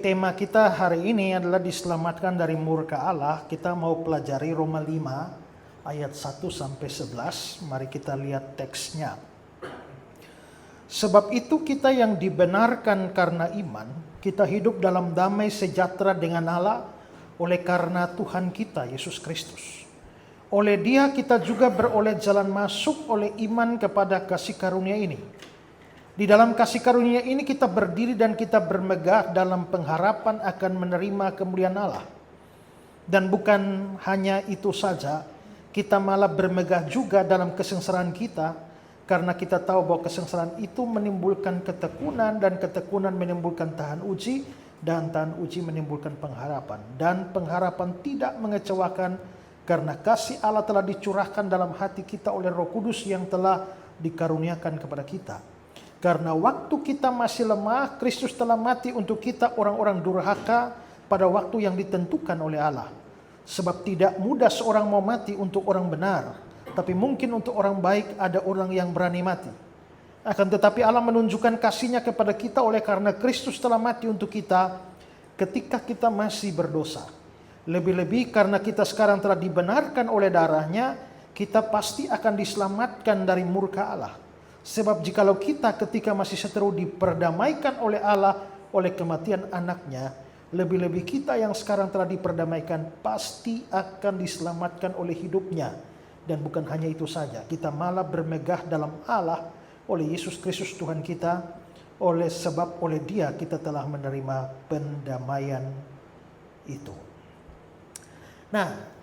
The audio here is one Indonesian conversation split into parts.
tema kita hari ini adalah diselamatkan dari murka Allah. Kita mau pelajari Roma 5 ayat 1 sampai 11. Mari kita lihat teksnya. Sebab itu kita yang dibenarkan karena iman, kita hidup dalam damai sejahtera dengan Allah oleh karena Tuhan kita Yesus Kristus. Oleh Dia kita juga beroleh jalan masuk oleh iman kepada kasih karunia ini. Di dalam kasih karunia ini kita berdiri dan kita bermegah dalam pengharapan akan menerima kemuliaan Allah. Dan bukan hanya itu saja, kita malah bermegah juga dalam kesengsaraan kita, karena kita tahu bahwa kesengsaraan itu menimbulkan ketekunan, dan ketekunan menimbulkan tahan uji, dan tahan uji menimbulkan pengharapan. Dan pengharapan tidak mengecewakan, karena kasih Allah telah dicurahkan dalam hati kita oleh Roh Kudus yang telah dikaruniakan kepada kita. Karena waktu kita masih lemah, Kristus telah mati untuk kita orang-orang durhaka pada waktu yang ditentukan oleh Allah. Sebab tidak mudah seorang mau mati untuk orang benar, tapi mungkin untuk orang baik ada orang yang berani mati. Akan tetapi Allah menunjukkan kasih-Nya kepada kita oleh karena Kristus telah mati untuk kita ketika kita masih berdosa. Lebih-lebih karena kita sekarang telah dibenarkan oleh darah-Nya, kita pasti akan diselamatkan dari murka Allah. Sebab jikalau kita ketika masih seteru diperdamaikan oleh Allah oleh kematian anaknya, lebih-lebih kita yang sekarang telah diperdamaikan pasti akan diselamatkan oleh hidupnya. Dan bukan hanya itu saja, kita malah bermegah dalam Allah oleh Yesus Kristus Tuhan kita, sebab oleh Dia kita telah menerima pendamaian itu. Nah,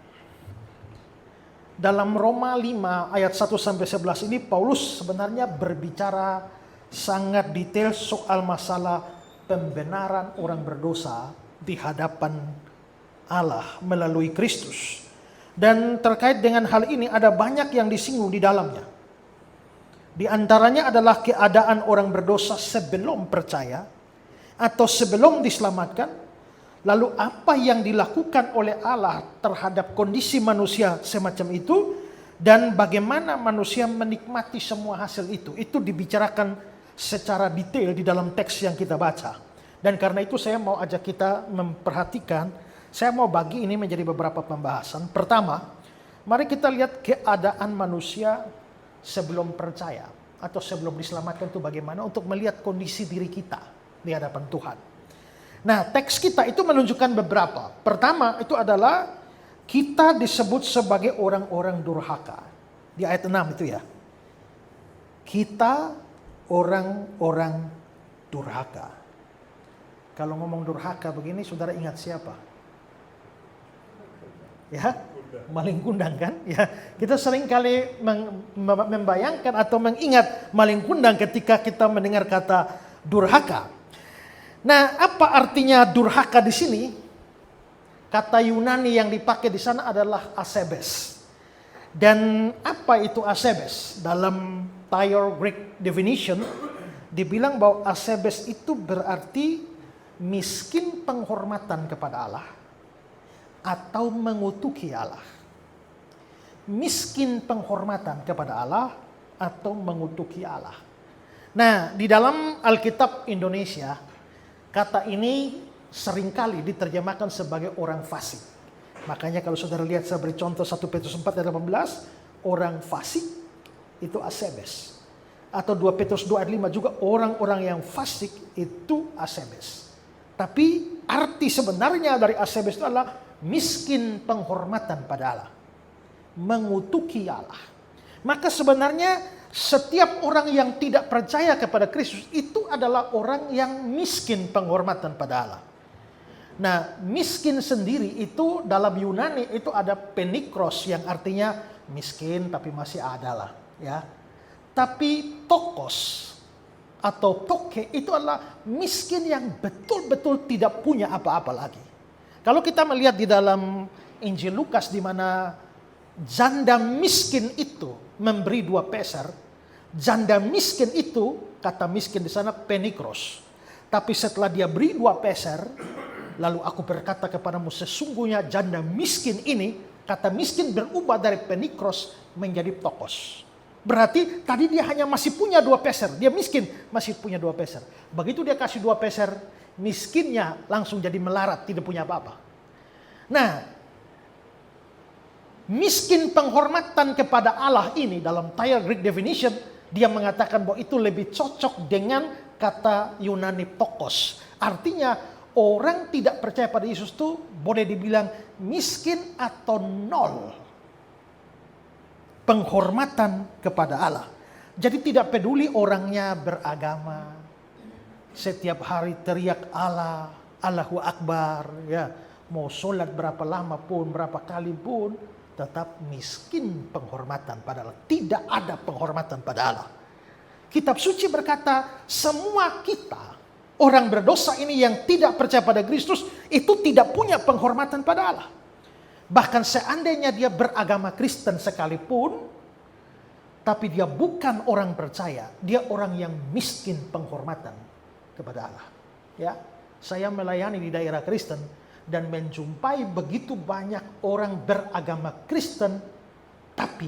dalam Roma 5 ayat 1 sampai 11 ini Paulus sebenarnya berbicara sangat detail soal masalah pembenaran orang berdosa di hadapan Allah melalui Kristus. Dan terkait dengan hal ini ada banyak yang disinggung di dalamnya. Di antaranya adalah keadaan orang berdosa sebelum percaya atau sebelum diselamatkan. Lalu apa yang dilakukan oleh Allah terhadap kondisi manusia semacam itu, dan bagaimana manusia menikmati semua hasil itu. Itu dibicarakan secara detail di dalam teks yang kita baca. Dan karena itu saya mau ajak kita memperhatikan, saya mau bagi ini menjadi beberapa pembahasan. Pertama, mari kita lihat keadaan manusia sebelum percaya atau sebelum diselamatkan itu bagaimana, untuk melihat kondisi diri kita di hadapan Tuhan. Nah, teks kita itu menunjukkan beberapa. Pertama itu adalah kita disebut sebagai orang-orang durhaka. Di ayat 6 itu ya. Kita orang-orang durhaka. Kalau ngomong durhaka begini, saudara ingat siapa? Ya, maling kundang kan? Ya, kita sering kali membayangkan atau mengingat maling kundang ketika kita mendengar kata durhaka. Nah, apa artinya durhaka di sini? Kata Yunani yang dipakai di sana adalah asebes. Dan apa itu asebes? Dalam Thayer Greek definition dibilang bahwa asebes itu berarti miskin penghormatan kepada Allah atau mengutuki Allah. Miskin penghormatan kepada Allah atau mengutuki Allah. Nah, di dalam Alkitab Indonesia, kata ini seringkali diterjemahkan sebagai orang fasik. Makanya kalau saudara lihat, saya beri contoh 1 Petrus 4 ayat 18, orang fasik itu asebes. Atau 2 Petrus 2 ayat 5 juga, orang-orang yang fasik itu asebes. Tapi arti sebenarnya dari asebes itu adalah miskin penghormatan pada Allah. Mengutuki Allah. Maka sebenarnya setiap orang yang tidak percaya kepada Kristus itu adalah orang yang miskin penghormatan pada Allah. Nah, miskin sendiri itu dalam Yunani itu ada penikros yang artinya miskin tapi masih ada lah, ya. Tapi tokos atau toke itu adalah miskin yang betul-betul tidak punya apa-apa lagi. Kalau kita melihat di dalam Injil Lukas di mana janda miskin itu memberi 2 peser, janda miskin itu, kata miskin di sana penikros. Tapi setelah dia beri 2 peser, lalu aku berkata kepadamu, sesungguhnya janda miskin ini, kata miskin berubah dari penikros menjadi tokos. Berarti tadi dia hanya masih punya 2 peser. Dia miskin, masih punya 2 peser. Begitu dia kasih 2 peser, miskinnya langsung jadi melarat, tidak punya apa-apa. Nah, miskin penghormatan kepada Allah ini dalam Thayer Greek Definition, dia mengatakan bahwa itu lebih cocok dengan kata Yunani tokos. Artinya orang tidak percaya pada Yesus itu boleh dibilang miskin atau nol penghormatan kepada Allah. Jadi tidak peduli orangnya beragama, setiap hari teriak Allah, Allahu Akbar, ya, mau sholat berapa lama pun, berapa kali pun, tetap miskin penghormatan pada Allah. Tidak ada penghormatan pada Allah. Kitab suci berkata, semua kita, orang berdosa ini yang tidak percaya pada Kristus, itu tidak punya penghormatan pada Allah. Bahkan seandainya dia beragama Kristen sekalipun, tapi dia bukan orang percaya, dia orang yang miskin penghormatan kepada Allah. Ya, saya melayani di daerah Kristen dan menjumpai begitu banyak orang beragama Kristen tapi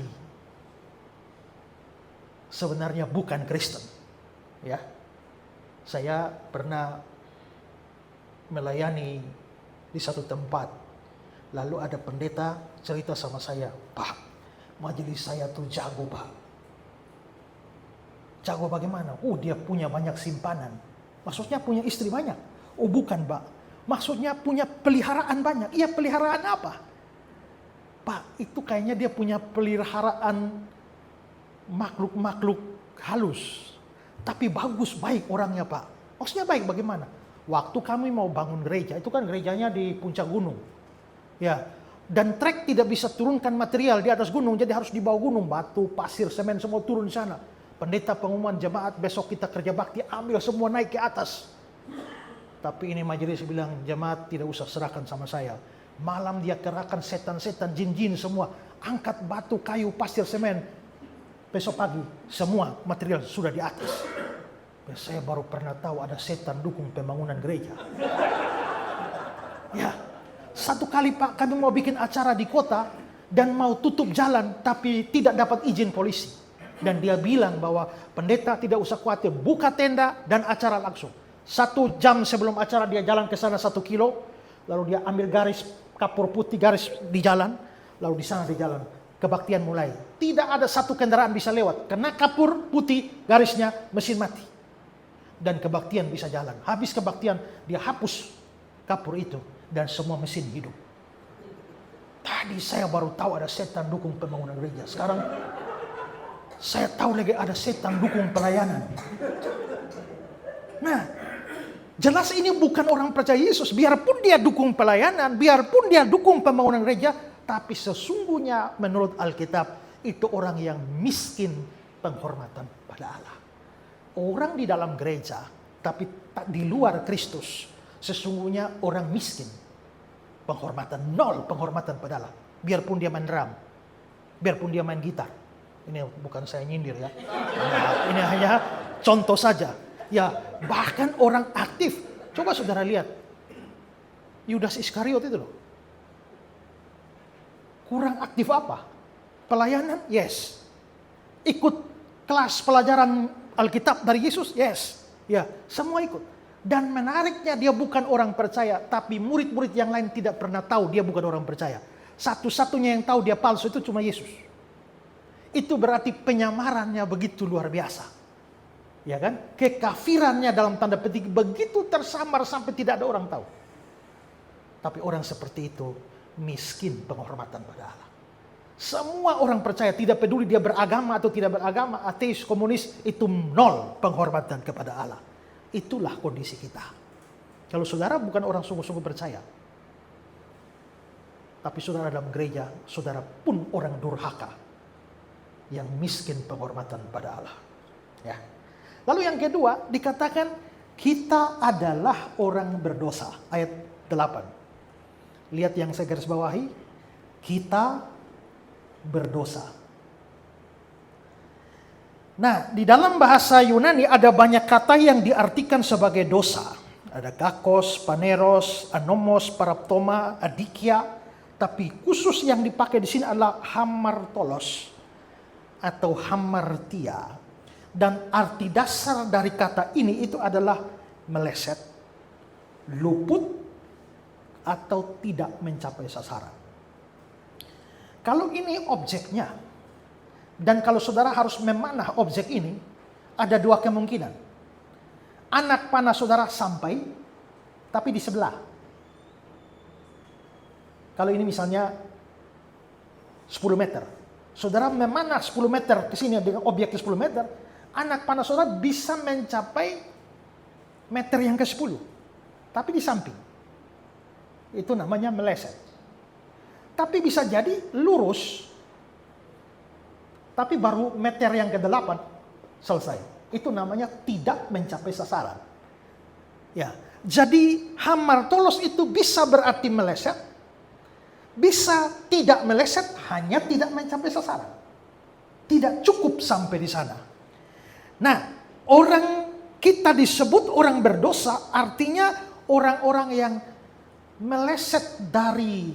sebenarnya bukan Kristen. Ya, saya pernah melayani di satu tempat, lalu ada pendeta cerita sama saya, Pak, majelis saya tuh jago, Pak. Jago bagaimana? Dia punya banyak simpanan. Maksudnya punya istri banyak? Oh bukan, Pak. Maksudnya punya peliharaan banyak. Iya, peliharaan apa? Pak, itu kayaknya dia punya peliharaan makhluk-makhluk halus. Tapi bagus, baik orangnya, Pak. Maksudnya baik bagaimana? Waktu kami mau bangun gereja, itu kan gerejanya di puncak gunung. Ya, dan trek tidak bisa turunkan material di atas gunung, jadi harus di bawah gunung. Batu, pasir, semen, semua turun di sana. Pendeta pengumuman jemaat, besok kita kerja bakti, ambil semua naik ke atas. Tapi ini majelis bilang, jemaat tidak usah serahkan sama saya. Malam dia kerahkan setan-setan, jin-jin semua. Angkat batu, kayu, pasir, semen. Besok pagi, semua material sudah di atas. Saya baru pernah tahu ada setan dukung pembangunan gereja. Ya, satu kali Pak, kami mau bikin acara di kota, dan mau tutup jalan, tapi tidak dapat izin polisi. Dan dia bilang bahwa pendeta tidak usah khawatir, buka tenda dan acara langsung. 1 jam sebelum acara dia jalan ke sana 1 kilo, lalu dia ambil garis kapur putih, garis di jalan, lalu di sana di jalan kebaktian mulai. Tidak ada satu kendaraan bisa lewat, karena kapur putih garisnya mesin mati. Dan kebaktian bisa jalan. Habis kebaktian dia hapus kapur itu dan semua mesin hidup. Tadi saya baru tahu ada setan dukung pembangunan gereja. Sekarang saya tahu lagi ada setan dukung pelayanan. Nah, jelas ini bukan orang percaya Yesus. Biarpun dia dukung pelayanan, biarpun dia dukung pembangunan gereja, tapi sesungguhnya menurut Alkitab itu orang yang miskin penghormatan pada Allah. Orang di dalam gereja, tapi di luar Kristus, sesungguhnya orang miskin penghormatan, nol penghormatan pada Allah. Biarpun dia main drum, biarpun dia main gitar. Ini bukan saya nyindir ya. Ini hanya contoh saja. Ya, bahkan orang aktif. Coba saudara lihat. Yudas Iskariot itu loh. Kurang aktif apa? Pelayanan? Yes. Ikut kelas pelajaran Alkitab dari Yesus? Yes. Ya, semua ikut. Dan menariknya dia bukan orang percaya, tapi murid-murid yang lain tidak pernah tahu dia bukan orang percaya. Satu-satunya yang tahu dia palsu itu cuma Yesus. Itu berarti penyamarannya begitu luar biasa. Ya kan? Kekafirannya dalam tanda petik begitu tersamar sampai tidak ada orang tahu. Tapi orang seperti itu miskin penghormatan pada Allah. Semua orang percaya, tidak peduli dia beragama atau tidak beragama, ateis, komunis, itu nol penghormatan kepada Allah. Itulah kondisi kita. Kalau saudara bukan orang sungguh-sungguh percaya, tapi saudara dalam gereja, saudara pun orang durhaka yang miskin penghormatan pada Allah. Ya. Lalu yang kedua dikatakan kita adalah orang berdosa. Ayat 8. Lihat yang saya garis bawahi. Kita berdosa. Nah, di dalam bahasa Yunani ada banyak kata yang diartikan sebagai dosa. Ada kakos, paneros, anomos, paraptoma, adikia. Tapi khusus yang dipakai di sini adalah hamartolos atau hamartia. Dan arti dasar dari kata ini itu adalah meleset, luput, atau tidak mencapai sasaran. Kalau ini objeknya, dan kalau saudara harus memanah objek ini, ada dua kemungkinan. Anak panah saudara sampai, tapi di sebelah. Kalau ini misalnya 10 meter. Saudara memanah 10 meter ke sini dengan objek ke 10 meter, anak panah saudara bisa mencapai meter yang ke-10. Tapi di samping. Itu namanya meleset. Tapi bisa jadi lurus, tapi baru meter yang ke-8 selesai. Itu namanya tidak mencapai sasaran. Ya, jadi hamar tolos itu bisa berarti meleset, bisa tidak meleset, hanya tidak mencapai sasaran. Tidak cukup sampai di sana. Nah, kita disebut orang berdosa, artinya orang-orang yang meleset dari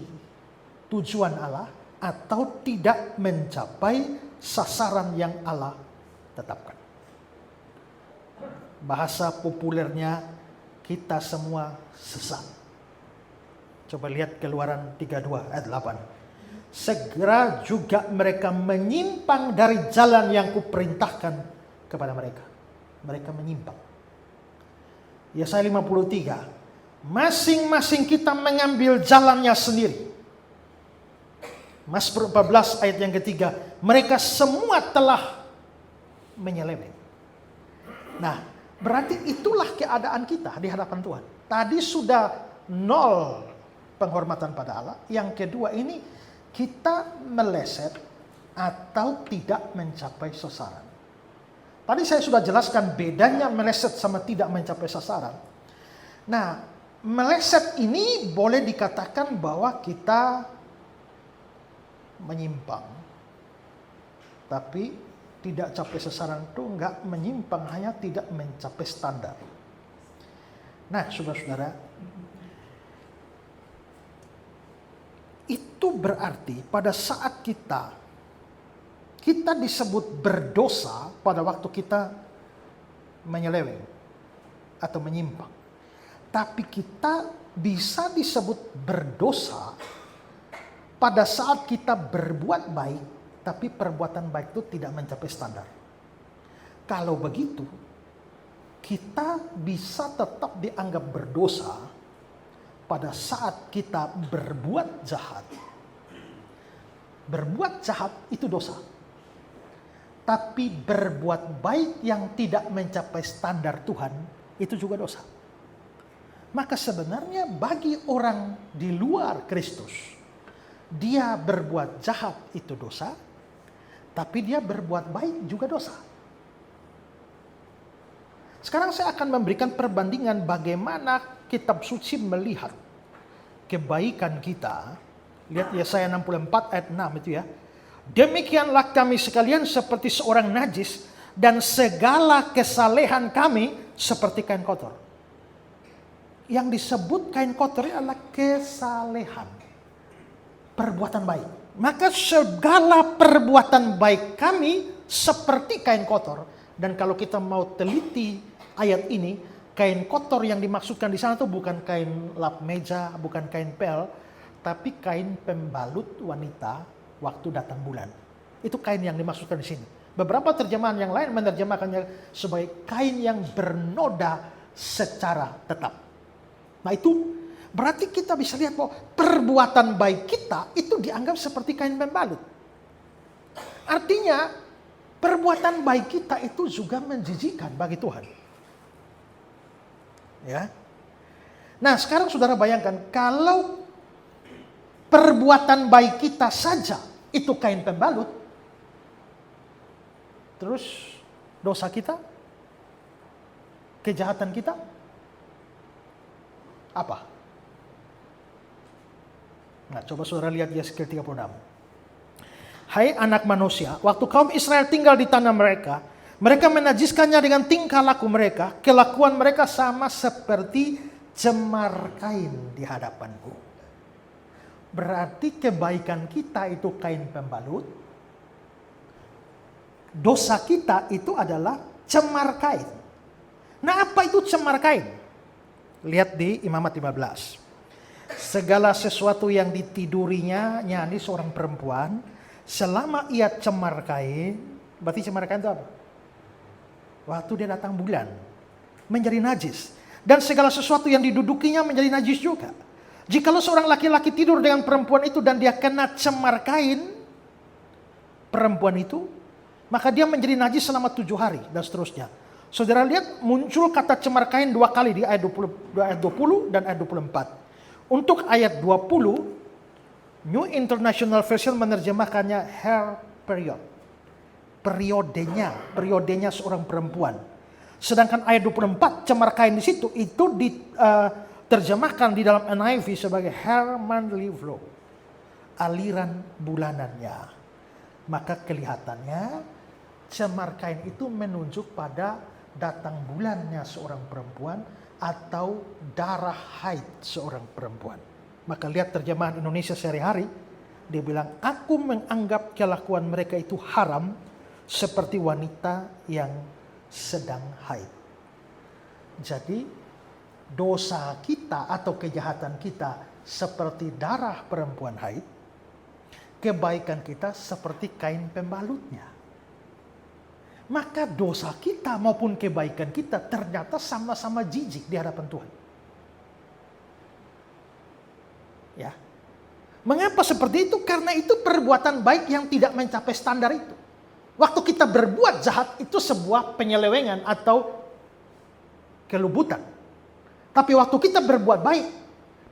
tujuan Allah atau tidak mencapai sasaran yang Allah tetapkan. Bahasa populernya, kita semua sesat. Coba lihat Keluaran 32 ayat 8. Segera juga mereka menyimpang dari jalan yang kuperintahkan kepada mereka. Mereka menyimpang. Yesaya 53. Masing-masing kita mengambil jalannya sendiri. Mazmur 14 ayat yang ketiga. Mereka semua telah menyeleweng. Nah, berarti itulah keadaan kita di hadapan Tuhan. Tadi sudah 0 penghormatan pada Allah. Yang kedua ini kita meleset atau tidak mencapai sasaran. Tadi saya sudah jelaskan bedanya meleset sama tidak mencapai sasaran. Nah, meleset ini boleh dikatakan bahwa kita menyimpang. Tapi tidak capai sasaran itu enggak menyimpang, hanya tidak mencapai standar. Nah, saudara-saudara, itu berarti pada saat kita disebut berdosa pada waktu kita menyeleweng atau menyimpang. Tapi kita bisa disebut berdosa pada saat kita berbuat baik, tapi perbuatan baik itu tidak mencapai standar. Kalau begitu, kita bisa tetap dianggap berdosa pada saat kita berbuat jahat. Berbuat jahat itu dosa. Tapi berbuat baik yang tidak mencapai standar Tuhan, itu juga dosa. Maka sebenarnya bagi orang di luar Kristus, dia berbuat jahat itu dosa, tapi dia berbuat baik juga dosa. Sekarang saya akan memberikan perbandingan bagaimana kitab suci melihat kebaikan kita. Lihat Yesaya 64 ayat 6 itu ya. Demikianlah kami sekalian seperti seorang najis, dan segala kesalehan kami seperti kain kotor. Yang disebut kain kotor adalah kesalehan, perbuatan baik. Maka segala perbuatan baik kami seperti kain kotor. Dan kalau kita mau teliti ayat ini, kain kotor yang dimaksudkan di sana itu bukan kain lap meja, bukan kain pel, tapi kain pembalut wanita waktu datang bulan. Itu kain yang dimaksudkan di sini. Beberapa terjemahan yang lain menerjemahkannya sebagai kain yang bernoda secara tetap. Nah itu berarti kita bisa lihat bahwa perbuatan baik kita itu dianggap seperti kain pembalut. Artinya perbuatan baik kita itu juga menjijikan bagi Tuhan. Ya. Nah sekarang saudara bayangkan kalau perbuatan baik kita saja itu kain pembalut, terus dosa kita, kejahatan kita, apa? Nah, coba saudara lihat Yesaya 36. Hai anak manusia, waktu kaum Israel tinggal di tanah mereka, mereka menajiskannya dengan tingkah laku mereka. Kelakuan mereka sama seperti cemar kain di hadapanku. Berarti kebaikan kita itu kain pembalut. Dosa kita itu adalah cemar kain. Nah, apa itu cemar kain? Lihat di Imamat 15. Segala sesuatu yang ditidurinya, nyanyi seorang perempuan, selama ia cemar kain, berarti cemar kain itu apa? Waktu dia datang bulan, menjadi najis. Dan segala sesuatu yang didudukinya menjadi najis juga. Jikalau seorang laki-laki tidur dengan perempuan itu dan dia kena cemar kain, perempuan itu, maka dia menjadi najis selama 7 hari dan seterusnya. Saudara lihat muncul kata cemar kain 2 kali di ayat 20 dan ayat 24. Untuk ayat 20, New International Version menerjemahkannya hair period. Periodenya seorang perempuan. Sedangkan ayat 24 cemar kain di situ itu diterjemahkan di dalam NIV sebagai hair monthly flow. Aliran bulanannya. Maka kelihatannya cemar kain itu menunjuk pada datang bulannya seorang perempuan atau darah haid seorang perempuan. Maka lihat terjemahan Indonesia sehari-hari, dia bilang, aku menganggap kelakuan mereka itu haram seperti wanita yang sedang haid. Jadi dosa kita atau kejahatan kita seperti darah perempuan haid, kebaikan kita seperti kain pembalutnya. Maka dosa kita maupun kebaikan kita ternyata sama-sama jijik di hadapan Tuhan. Ya. Mengapa seperti itu? Karena itu perbuatan baik yang tidak mencapai standar itu. Waktu kita berbuat jahat itu sebuah penyelewengan atau kelubutan. Tapi waktu kita berbuat baik,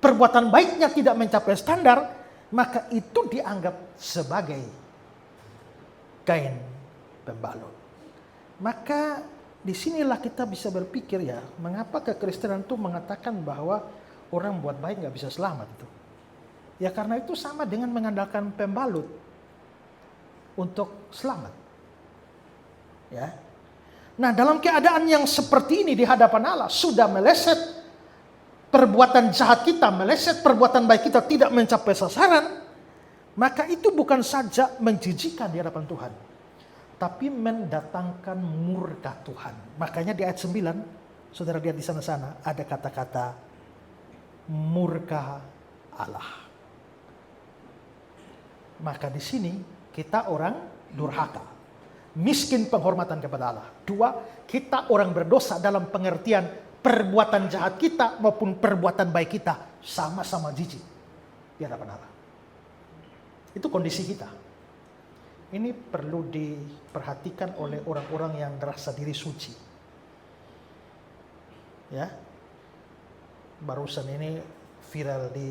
perbuatan baiknya tidak mencapai standar, maka itu dianggap sebagai kain pembalut. Maka disinilah kita bisa berpikir ya, mengapa kekristenan itu mengatakan bahwa orang buat baik nggak bisa selamat itu? Ya karena itu sama dengan mengandalkan pembalut untuk selamat. Ya. Nah dalam keadaan yang seperti ini di hadapan Allah sudah meleset, perbuatan jahat kita meleset, perbuatan baik kita tidak mencapai sasaran, maka itu bukan saja menjijikan di hadapan Tuhan, tapi mendatangkan murka Tuhan. Makanya di ayat 9, saudara lihat di sana-sana ada kata-kata murka Allah. Maka di sini kita orang durhaka, miskin penghormatan kepada Allah. 2, kita orang berdosa dalam pengertian perbuatan jahat kita maupun perbuatan baik kita sama-sama jijik di hadapan Allah. Itu kondisi kita. Ini perlu diperhatikan oleh orang-orang yang merasa diri suci. Ya. Barusan ini viral di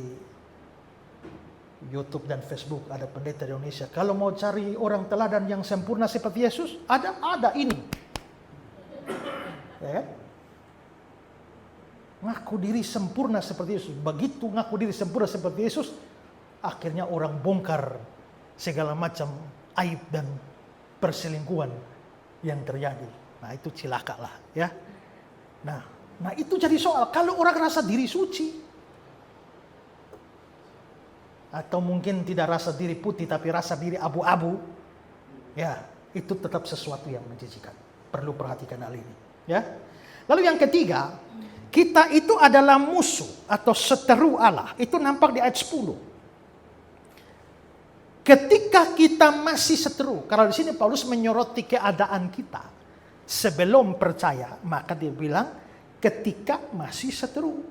YouTube dan Facebook, ada pendeta di Indonesia. Kalau mau cari orang teladan yang sempurna seperti Yesus, ada ini. Ya. Ngaku diri sempurna seperti Yesus. Begitu ngaku diri sempurna seperti Yesus, akhirnya orang bongkar segala macam aib dan perselingkuhan yang terjadi. Nah itu cilaka lah ya. Nah itu jadi soal. Kalau orang rasa diri suci, atau mungkin tidak rasa diri putih tapi rasa diri abu-abu, ya itu tetap sesuatu yang menjijikan. Perlu perhatikan hal ini. Ya. Lalu yang ketiga, kita itu adalah musuh atau seteru Allah. Itu nampak di ayat 10. Ketika kita masih seteru, karena di sini Paulus menyoroti keadaan kita sebelum percaya, maka dia bilang ketika masih seteru.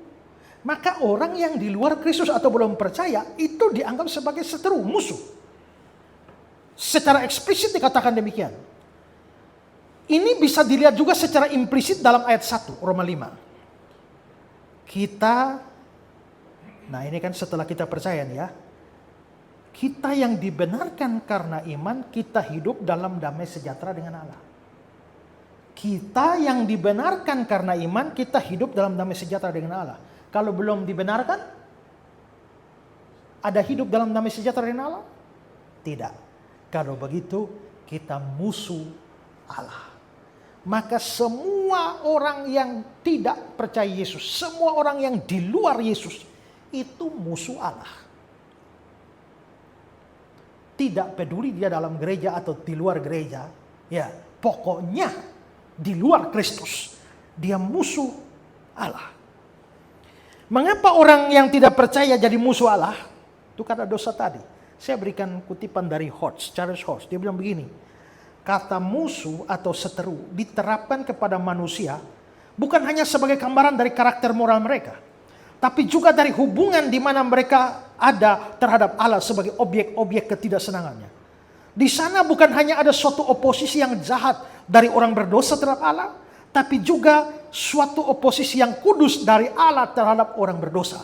Maka orang yang di luar Kristus atau belum percaya itu dianggap sebagai seteru, musuh. Secara eksplisit dikatakan demikian. Ini bisa dilihat juga secara implisit dalam ayat 1 Roma 5. Nah ini kan setelah kita percaya nih ya. Kita yang dibenarkan karena iman, kita hidup dalam damai sejahtera dengan Allah. Kita yang dibenarkan karena iman, kita hidup dalam damai sejahtera dengan Allah. Kalau belum dibenarkan, ada hidup dalam damai sejahtera dengan Allah? Tidak. Kalau begitu, kita musuh Allah. Maka semua orang yang tidak percaya Yesus, semua orang yang di luar Yesus, itu musuh Allah. Tidak peduli dia dalam gereja atau di luar gereja. Ya, pokoknya di luar Kristus dia musuh Allah. Mengapa orang yang tidak percaya jadi musuh Allah? Itu karena dosa tadi. Saya berikan kutipan dari Charles Hodge. Dia bilang begini, kata musuh atau seteru diterapkan kepada manusia bukan hanya sebagai gambaran dari karakter moral mereka, tapi juga dari hubungan di mana mereka ada terhadap Allah sebagai objek-objek ketidaksenangannya. Di sana bukan hanya ada suatu oposisi yang jahat dari orang berdosa terhadap Allah, tapi juga suatu oposisi yang kudus dari Allah terhadap orang berdosa.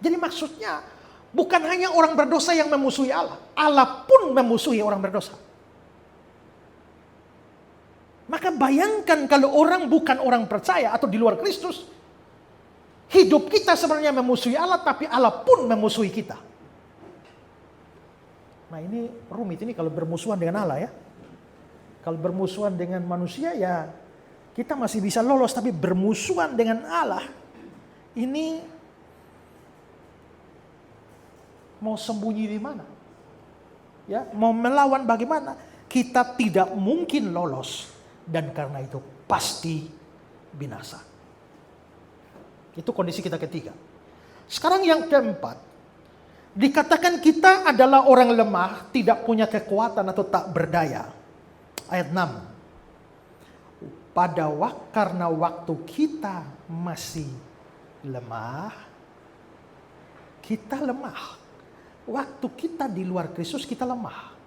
Jadi maksudnya bukan hanya orang berdosa yang memusuhi Allah, Allah pun memusuhi orang berdosa. Maka bayangkan kalau orang bukan orang percaya atau di luar Kristus, hidup kita sebenarnya memusuhi Allah, tapi Allah pun memusuhi kita. Nah ini rumit ini kalau bermusuhan dengan Allah ya. Kalau bermusuhan dengan manusia ya kita masih bisa lolos, tapi bermusuhan dengan Allah ini mau sembunyi di mana? Ya, mau melawan bagaimana? Kita tidak mungkin lolos dan karena itu pasti binasa. Itu kondisi kita ketiga. Sekarang yang keempat, dikatakan kita adalah orang lemah, tidak punya kekuatan atau tak berdaya. Ayat 6. Karena waktu kita masih lemah, kita lemah. Waktu kita di luar Kristus kita lemah.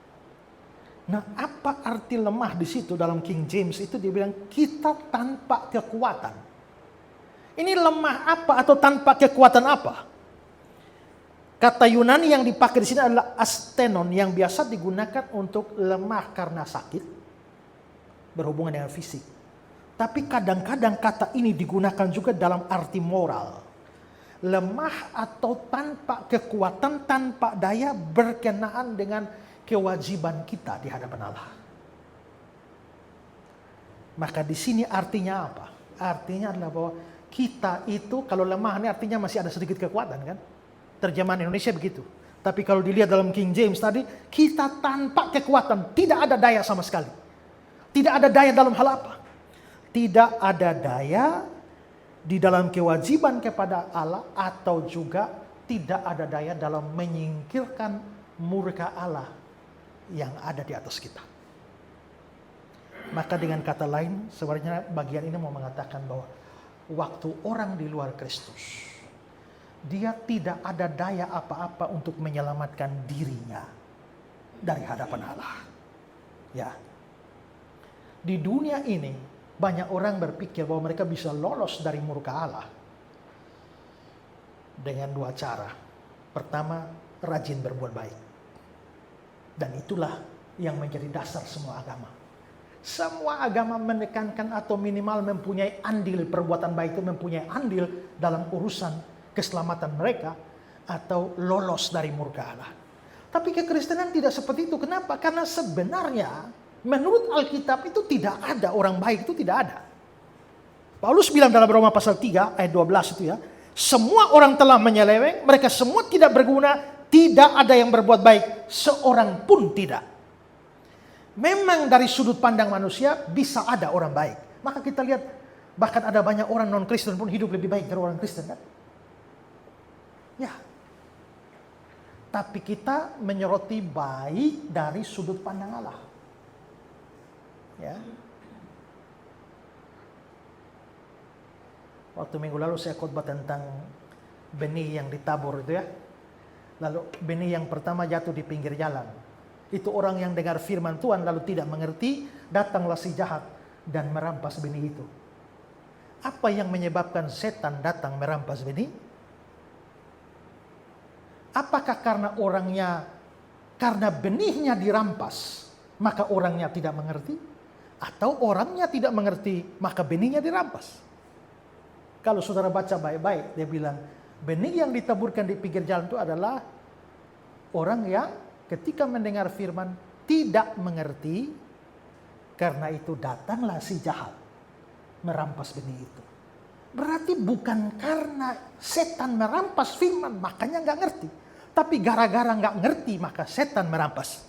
Nah, apa arti lemah di situ dalam King James itu dia bilang kita tanpa kekuatan. Ini lemah apa atau tanpa kekuatan apa? Kata Yunani yang dipakai di sini adalah astenon yang biasa digunakan untuk lemah karena sakit berhubungan dengan fisik. Tapi kadang-kadang kata ini digunakan juga dalam arti moral. Lemah atau tanpa kekuatan, tanpa daya berkenaan dengan kewajiban kita di hadapan Allah. Maka di sini artinya apa? Artinya adalah bahwa kita itu kalau lemah ini artinya masih ada sedikit kekuatan kan? Terjemahan Indonesia begitu. Tapi kalau dilihat dalam King James tadi, kita tanpa kekuatan, tidak ada daya sama sekali. Tidak ada daya dalam hal apa? Tidak ada daya di dalam kewajiban kepada Allah atau juga tidak ada daya dalam menyingkirkan murka Allah yang ada di atas kita. Maka dengan kata lain, sebenarnya bagian ini mau mengatakan bahwa waktu orang di luar Kristus, dia tidak ada daya apa-apa untuk menyelamatkan dirinya dari hadapan Allah. Ya. Di dunia ini banyak orang berpikir bahwa mereka bisa lolos dari murka Allah dengan dua cara. Pertama, rajin berbuat baik. Dan itulah yang menjadi dasar semua agama. Semua agama menekankan atau minimal mempunyai andil perbuatan baik itu mempunyai andil dalam urusan keselamatan mereka atau lolos dari murka Allah. Tapi kekristenan tidak seperti itu. Kenapa? Karena sebenarnya menurut Alkitab itu tidak ada orang baik, itu tidak ada. Paulus bilang dalam Roma pasal 3 ayat 12 itu ya, semua orang telah menyeleweng, mereka semua tidak berguna, tidak ada yang berbuat baik, seorang pun tidak. Memang dari sudut pandang manusia bisa ada orang baik. Maka kita lihat bahkan ada banyak orang non-Kristen pun hidup lebih baik dari orang Kristen kan? Ya. Tapi kita menyoroti baik dari sudut pandang Allah. Ya. Waktu minggu lalu saya khotbah tentang benih yang ditabur itu ya. Lalu benih yang pertama jatuh di pinggir jalan. Itu orang yang dengar firman Tuhan lalu tidak mengerti, datanglah si jahat dan merampas benih itu. Apa yang menyebabkan setan datang merampas benih? Apakah karena benihnya dirampas, maka orangnya tidak mengerti? Atau orangnya tidak mengerti, maka benihnya dirampas? Kalau saudara baca baik-baik, dia bilang, benih yang ditaburkan di pinggir jalan itu adalah orang yang ketika mendengar firman tidak mengerti, karena itu datanglah si jahat merampas benih itu. Berarti bukan karena setan merampas firman makanya nggak ngerti, tapi gara-gara nggak ngerti maka setan merampas.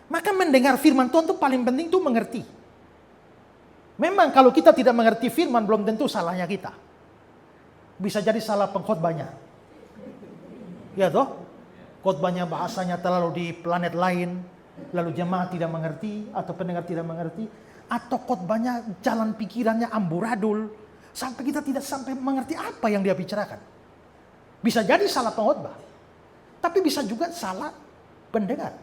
Maka mendengar firman Tuhan itu paling penting itu mengerti. Memang kalau kita tidak mengerti firman belum tentu salahnya kita. Bisa jadi salah pengkhotbahnya. Ya toh? Khotbahnya bahasanya terlalu di planet lain, lalu jemaat tidak mengerti atau pendengar tidak mengerti, atau khotbahnya jalan pikirannya amburadul sampai kita tidak sampai mengerti apa yang dia bicarakan. Bisa jadi salah pengkhotbah, tapi bisa juga salah pendengar.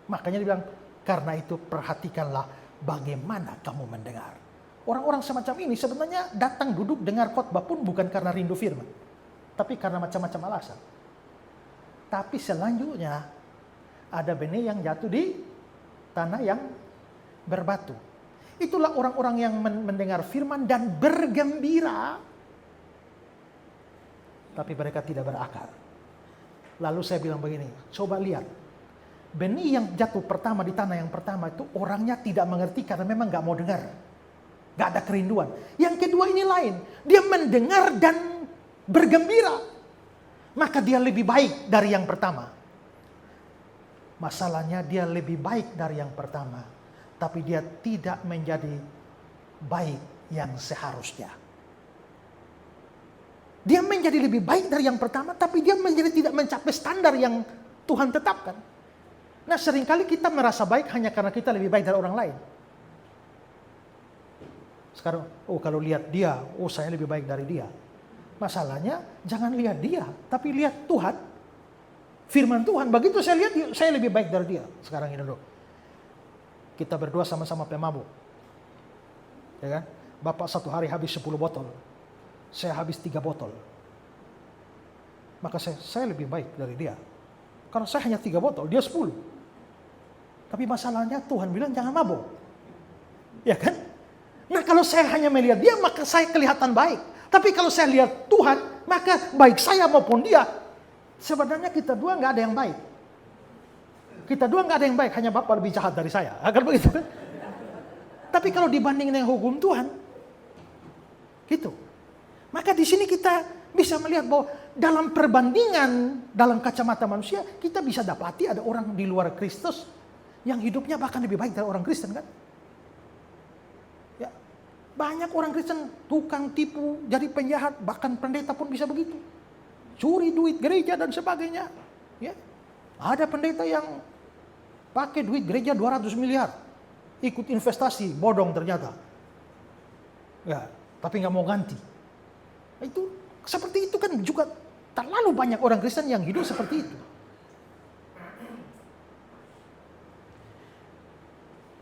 Makanya dibilang, karena itu perhatikanlah bagaimana kamu mendengar. Orang-orang semacam ini sebenarnya datang duduk dengar khotbah pun bukan karena rindu firman, tapi karena macam-macam alasan. Tapi selanjutnya ada benih yang jatuh di tanah yang berbatu. Itulah orang-orang yang mendengar firman dan bergembira, tapi mereka tidak berakar. Lalu saya bilang begini, coba lihat. Benih yang jatuh pertama di tanah yang pertama itu orangnya tidak mengerti karena memang gak mau dengar. Gak ada kerinduan. Yang kedua ini lain. Dia mendengar dan bergembira. Maka dia lebih baik dari yang pertama. Masalahnya dia lebih baik dari yang pertama. Tapi dia tidak menjadi baik yang seharusnya. Dia menjadi lebih baik dari yang pertama, tapi dia menjadi tidak mencapai standar yang Tuhan tetapkan. Nah, seringkali kita merasa baik hanya karena kita lebih baik dari orang lain. Sekarang, kalau lihat dia, saya lebih baik dari dia. Masalahnya, jangan lihat dia, tapi lihat Tuhan. Firman Tuhan, begitu saya lihat, saya lebih baik dari dia. Sekarang ini dulu. Kita berdua sama-sama pemabuk. Ya kan? Bapak satu hari habis 10 botol. Saya habis 3 botol. Maka saya lebih baik dari dia. Karena saya hanya 3 botol, dia 10. Tapi masalahnya Tuhan bilang jangan mabuk. Ya kan? Nah, kalau saya hanya melihat dia, maka saya kelihatan baik. Tapi kalau saya lihat Tuhan, maka baik saya maupun dia, sebenarnya kita dua nggak ada yang baik. Kita dua nggak ada yang baik, hanya Bapak lebih jahat dari saya. Agar begitu kan? Tapi kalau dibanding dengan hukum Tuhan, gitu. Maka di sini kita bisa melihat bahwa dalam perbandingan, dalam kacamata manusia, kita bisa dapati ada orang di luar Kristus yang hidupnya bahkan lebih baik dari orang Kristen kan? Ya, banyak orang Kristen tukang tipu, jadi penjahat, bahkan pendeta pun bisa begitu. Curi duit gereja dan sebagainya. Ya. Ada pendeta yang pakai duit gereja 200 miliar. Ikut investasi, bodong ternyata. Ya, tapi nggak mau ganti. Itu seperti itu kan juga terlalu banyak orang Kristen yang hidup seperti itu.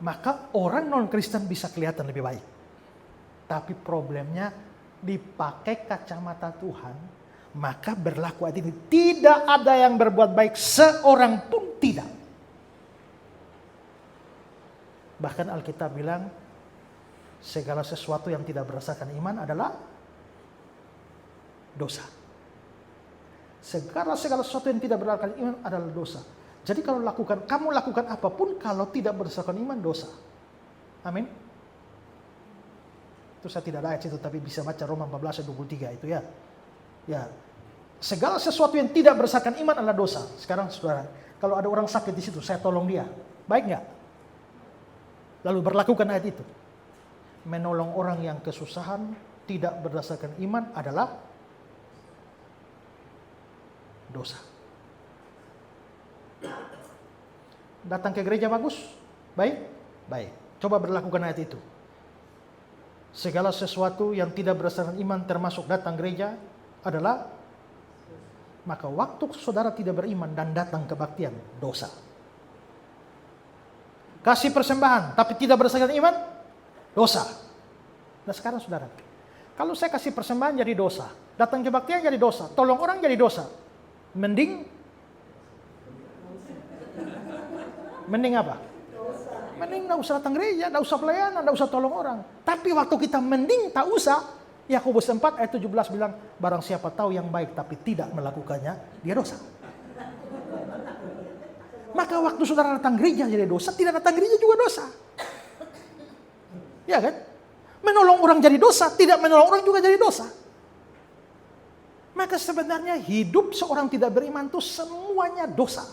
Maka orang non-Kristen bisa kelihatan lebih baik. Tapi problemnya dipakai kacamata Tuhan, maka berlaku ayat ini. Tidak ada yang berbuat baik, seorang pun tidak. Bahkan Alkitab bilang, segala sesuatu yang tidak berdasarkan iman adalah dosa. Segala sesuatu yang tidak berdasarkan iman adalah dosa. Jadi kalau kamu lakukan apapun kalau tidak berdasarkan iman, dosa. Amin. Itu saya tidak ada ayat itu, tapi bisa baca Roma 14 ayat 23 itu ya. Ya. Segala sesuatu yang tidak berdasarkan iman adalah dosa. Sekarang saudara, kalau ada orang sakit di situ, saya tolong dia. Baik nggak? Lalu berlakukan ayat itu. Menolong orang yang kesusahan tidak berdasarkan iman adalah dosa. Datang ke gereja bagus? Baik? Baik. Coba berlakukan ayat itu. Segala sesuatu yang tidak berdasarkan iman termasuk datang gereja adalah, maka waktu saudara tidak beriman dan datang kebaktian, dosa. Kasih persembahan tapi tidak berdasarkan iman, dosa. Nah sekarang saudara, kalau saya kasih persembahan jadi dosa, datang kebaktian jadi dosa, tolong orang jadi dosa, mending apa? Mending gak usah datang gereja, gak usah pelayanan, gak usah tolong orang. Tapi waktu kita mending tak usah, Yakobus 4 ayat 17 bilang, barang siapa tahu yang baik tapi tidak melakukannya, dia dosa. Maka waktu saudara datang gereja jadi dosa, tidak datang gereja juga dosa. Ya kan? Menolong orang jadi dosa, tidak menolong orang juga jadi dosa. Maka sebenarnya hidup seorang tidak beriman itu semuanya dosa.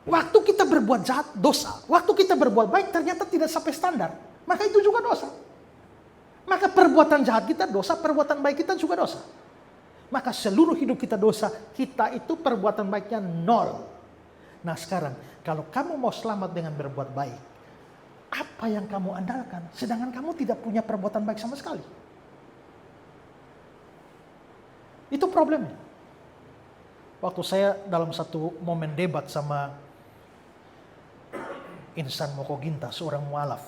Waktu kita berbuat jahat, dosa. Waktu kita berbuat baik, ternyata tidak sampai standar. Maka itu juga dosa. Maka perbuatan jahat kita dosa, perbuatan baik kita juga dosa. Maka seluruh hidup kita dosa, kita itu perbuatan baiknya 0. Nah sekarang, kalau kamu mau selamat dengan berbuat baik, apa yang kamu andalkan? Sedangkan kamu tidak punya perbuatan baik sama sekali. Itu problemnya. Waktu saya dalam satu momen debat sama Insan Mokoginta, seorang mualaf.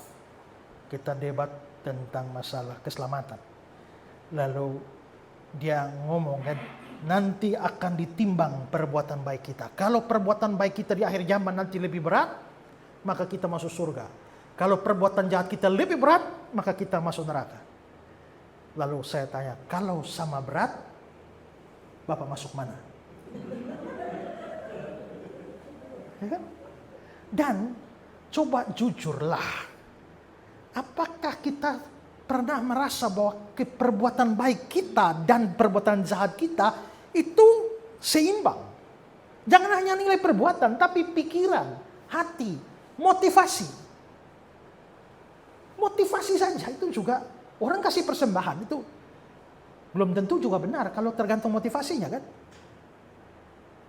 Kita debat tentang masalah keselamatan. Lalu dia ngomong kan, nanti akan ditimbang perbuatan baik kita. Kalau perbuatan baik kita di akhir zaman nanti lebih berat, maka kita masuk surga. Kalau perbuatan jahat kita lebih berat, maka kita masuk neraka. Lalu saya tanya, kalau sama berat, Bapak masuk mana? Ya kan? Dan coba jujurlah. Apakah kita pernah merasa bahwa perbuatan baik kita dan perbuatan jahat kita itu seimbang? Jangan hanya nilai perbuatan, tapi pikiran, hati, motivasi. Motivasi saja itu juga, orang kasih persembahan itu belum tentu juga benar kalau tergantung motivasinya kan.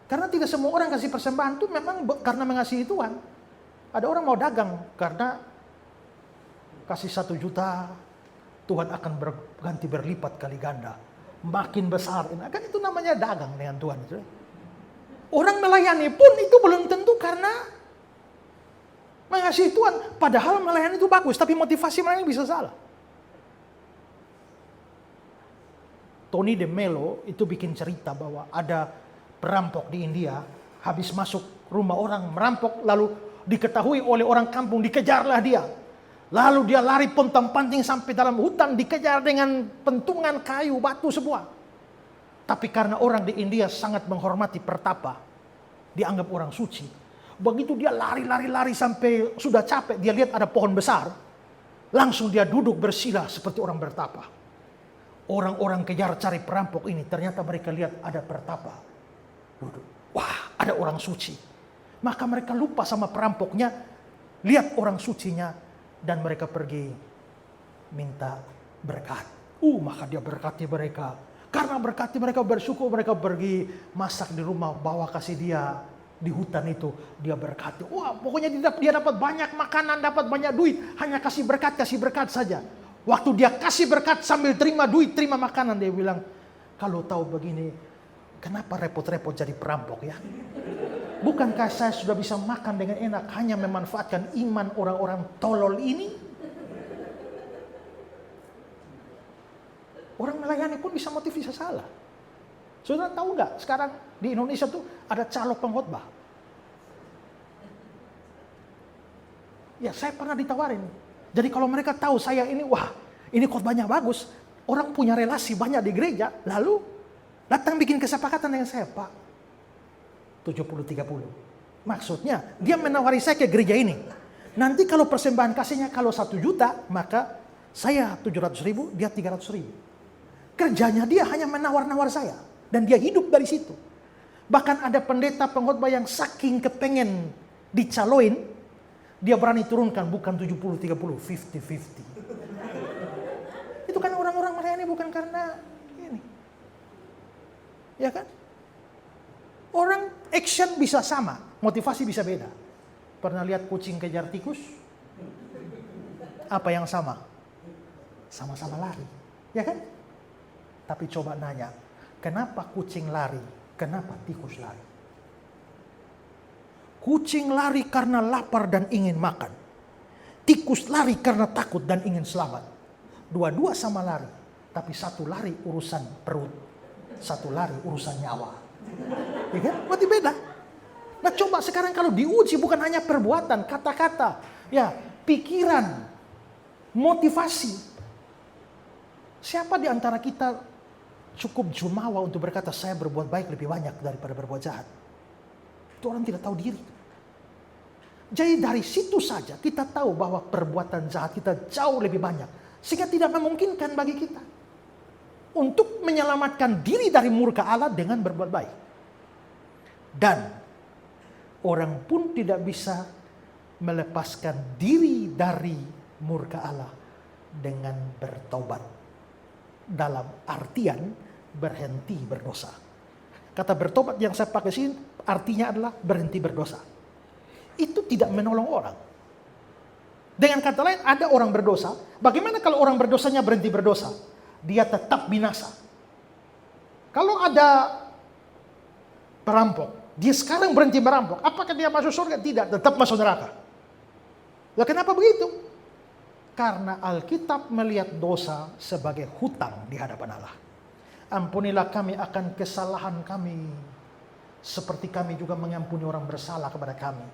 Karena tidak semua orang kasih persembahan itu memang karena mengasihi Tuhan. Ada orang mau dagang karena kasih 1 juta, Tuhan akan berganti berlipat kali ganda. Makin besar. Kan itu namanya dagang dengan Tuhan. Orang melayani pun itu belum tentu karena mengasihi Tuhan. Padahal melayani itu bagus, tapi motivasi melayani bisa salah. Tony De Mello itu bikin cerita bahwa ada perampok di India, habis masuk rumah orang, merampok, lalu diketahui oleh orang kampung, dikejarlah dia. Lalu dia lari pontang-panting sampai dalam hutan, dikejar dengan pentungan kayu, batu semua. Tapi karena orang di India sangat menghormati pertapa, dianggap orang suci. Begitu dia lari sampai sudah capek, dia lihat ada pohon besar. Langsung dia duduk bersila seperti orang bertapa. Orang-orang kejar cari perampok ini, ternyata mereka lihat ada pertapa. Duduk. Wah, ada orang suci. Maka mereka lupa sama perampoknya, lihat orang sucinya, dan mereka pergi minta berkat. Maka dia berkati mereka. Karena berkati mereka bersyukur, mereka pergi masak di rumah, bawa kasih dia di hutan itu, dia berkati. Wah, pokoknya dia dapat banyak makanan, dapat banyak duit, hanya kasih berkat saja. Waktu dia kasih berkat sambil terima duit, terima makanan, dia bilang, kalau tahu begini, kenapa repot-repot jadi perampok ya? Bukankah saya sudah bisa makan dengan enak, hanya memanfaatkan iman orang-orang tolol ini? Orang melayani pun bisa motif, bisa salah. Saudara tahu nggak, sekarang di Indonesia tuh ada calo pengkhotbah. Ya, saya pernah ditawarin. Jadi kalau mereka tahu saya ini, wah, ini khotbahnya bagus, orang punya relasi banyak di gereja, lalu datang bikin kesepakatan dengan saya, Pak. 70-30. Maksudnya, dia menawari saya ke gereja ini. Nanti kalau persembahan kasihnya kalau 1 juta, maka saya 700.000, dia 300.000. Kerjanya dia hanya menawar-nawar saya. Dan dia hidup dari situ. Bahkan ada pendeta pengkhotbah yang saking kepengen dicaloin, dia berani turunkan bukan 70-30, 50-50. Itu kan orang-orang melayani bukan karena ini. Ya kan? Orang action bisa sama, motivasi bisa beda. Pernah lihat kucing kejar tikus? Apa yang sama? Sama-sama lari, ya kan? Tapi coba nanya, kenapa kucing lari? Kenapa tikus lari? Kucing lari karena lapar dan ingin makan. Tikus lari karena takut dan ingin selamat. Dua-dua sama lari, tapi satu lari urusan perut, satu lari urusan nyawa. Ya kan? Berarti beda. Nah coba sekarang kalau diuji bukan hanya perbuatan, kata-kata, ya pikiran, motivasi. Siapa di antara kita cukup jumawa untuk berkata saya berbuat baik lebih banyak daripada berbuat jahat? Itu orang tidak tahu diri. Jadi dari situ saja kita tahu bahwa perbuatan jahat kita jauh lebih banyak. Sehingga tidak memungkinkan bagi kita untuk menyelamatkan diri dari murka Allah dengan berbuat baik. Dan orang pun tidak bisa melepaskan diri dari murka Allah dengan bertobat. Dalam artian berhenti berdosa. Kata bertobat yang saya pakai sini artinya adalah berhenti berdosa. Itu tidak menolong orang. Dengan kata lain, ada orang berdosa. Bagaimana kalau orang berdosanya berhenti berdosa? Dia tetap binasa. Kalau ada perampok, dia sekarang berhenti merampok, apakah dia masuk surga? Tidak, tetap masuk neraka. Lah kenapa begitu? Karena Alkitab melihat dosa sebagai hutang di hadapan Allah. Ampunilah kami akan kesalahan kami, seperti kami juga mengampuni orang bersalah kepada kami.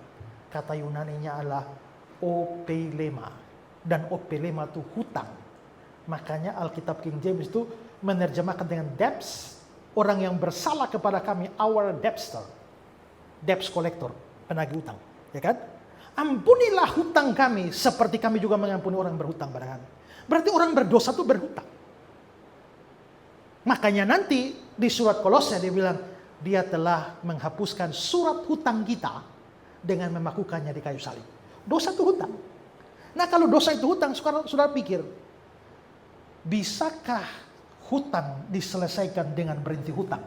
Kata Yunaninya adalah opelema. Dan opelema itu hutang. Makanya Alkitab King James itu menerjemahkan dengan debts. Orang yang bersalah kepada kami, our debtor. Debts collector, penagih hutang. Ya kan? Ampunilah hutang kami, seperti kami juga mengampuni orang berhutang pada kami. Berarti orang berdosa itu berhutang. Makanya nanti di surat Kolose dia bilang, dia telah menghapuskan surat hutang kita dengan memakukannya di kayu salib. Dosa itu hutang. Nah kalau dosa itu hutang, sekarang saudara pikir, bisakah hutang diselesaikan dengan berhenti hutang?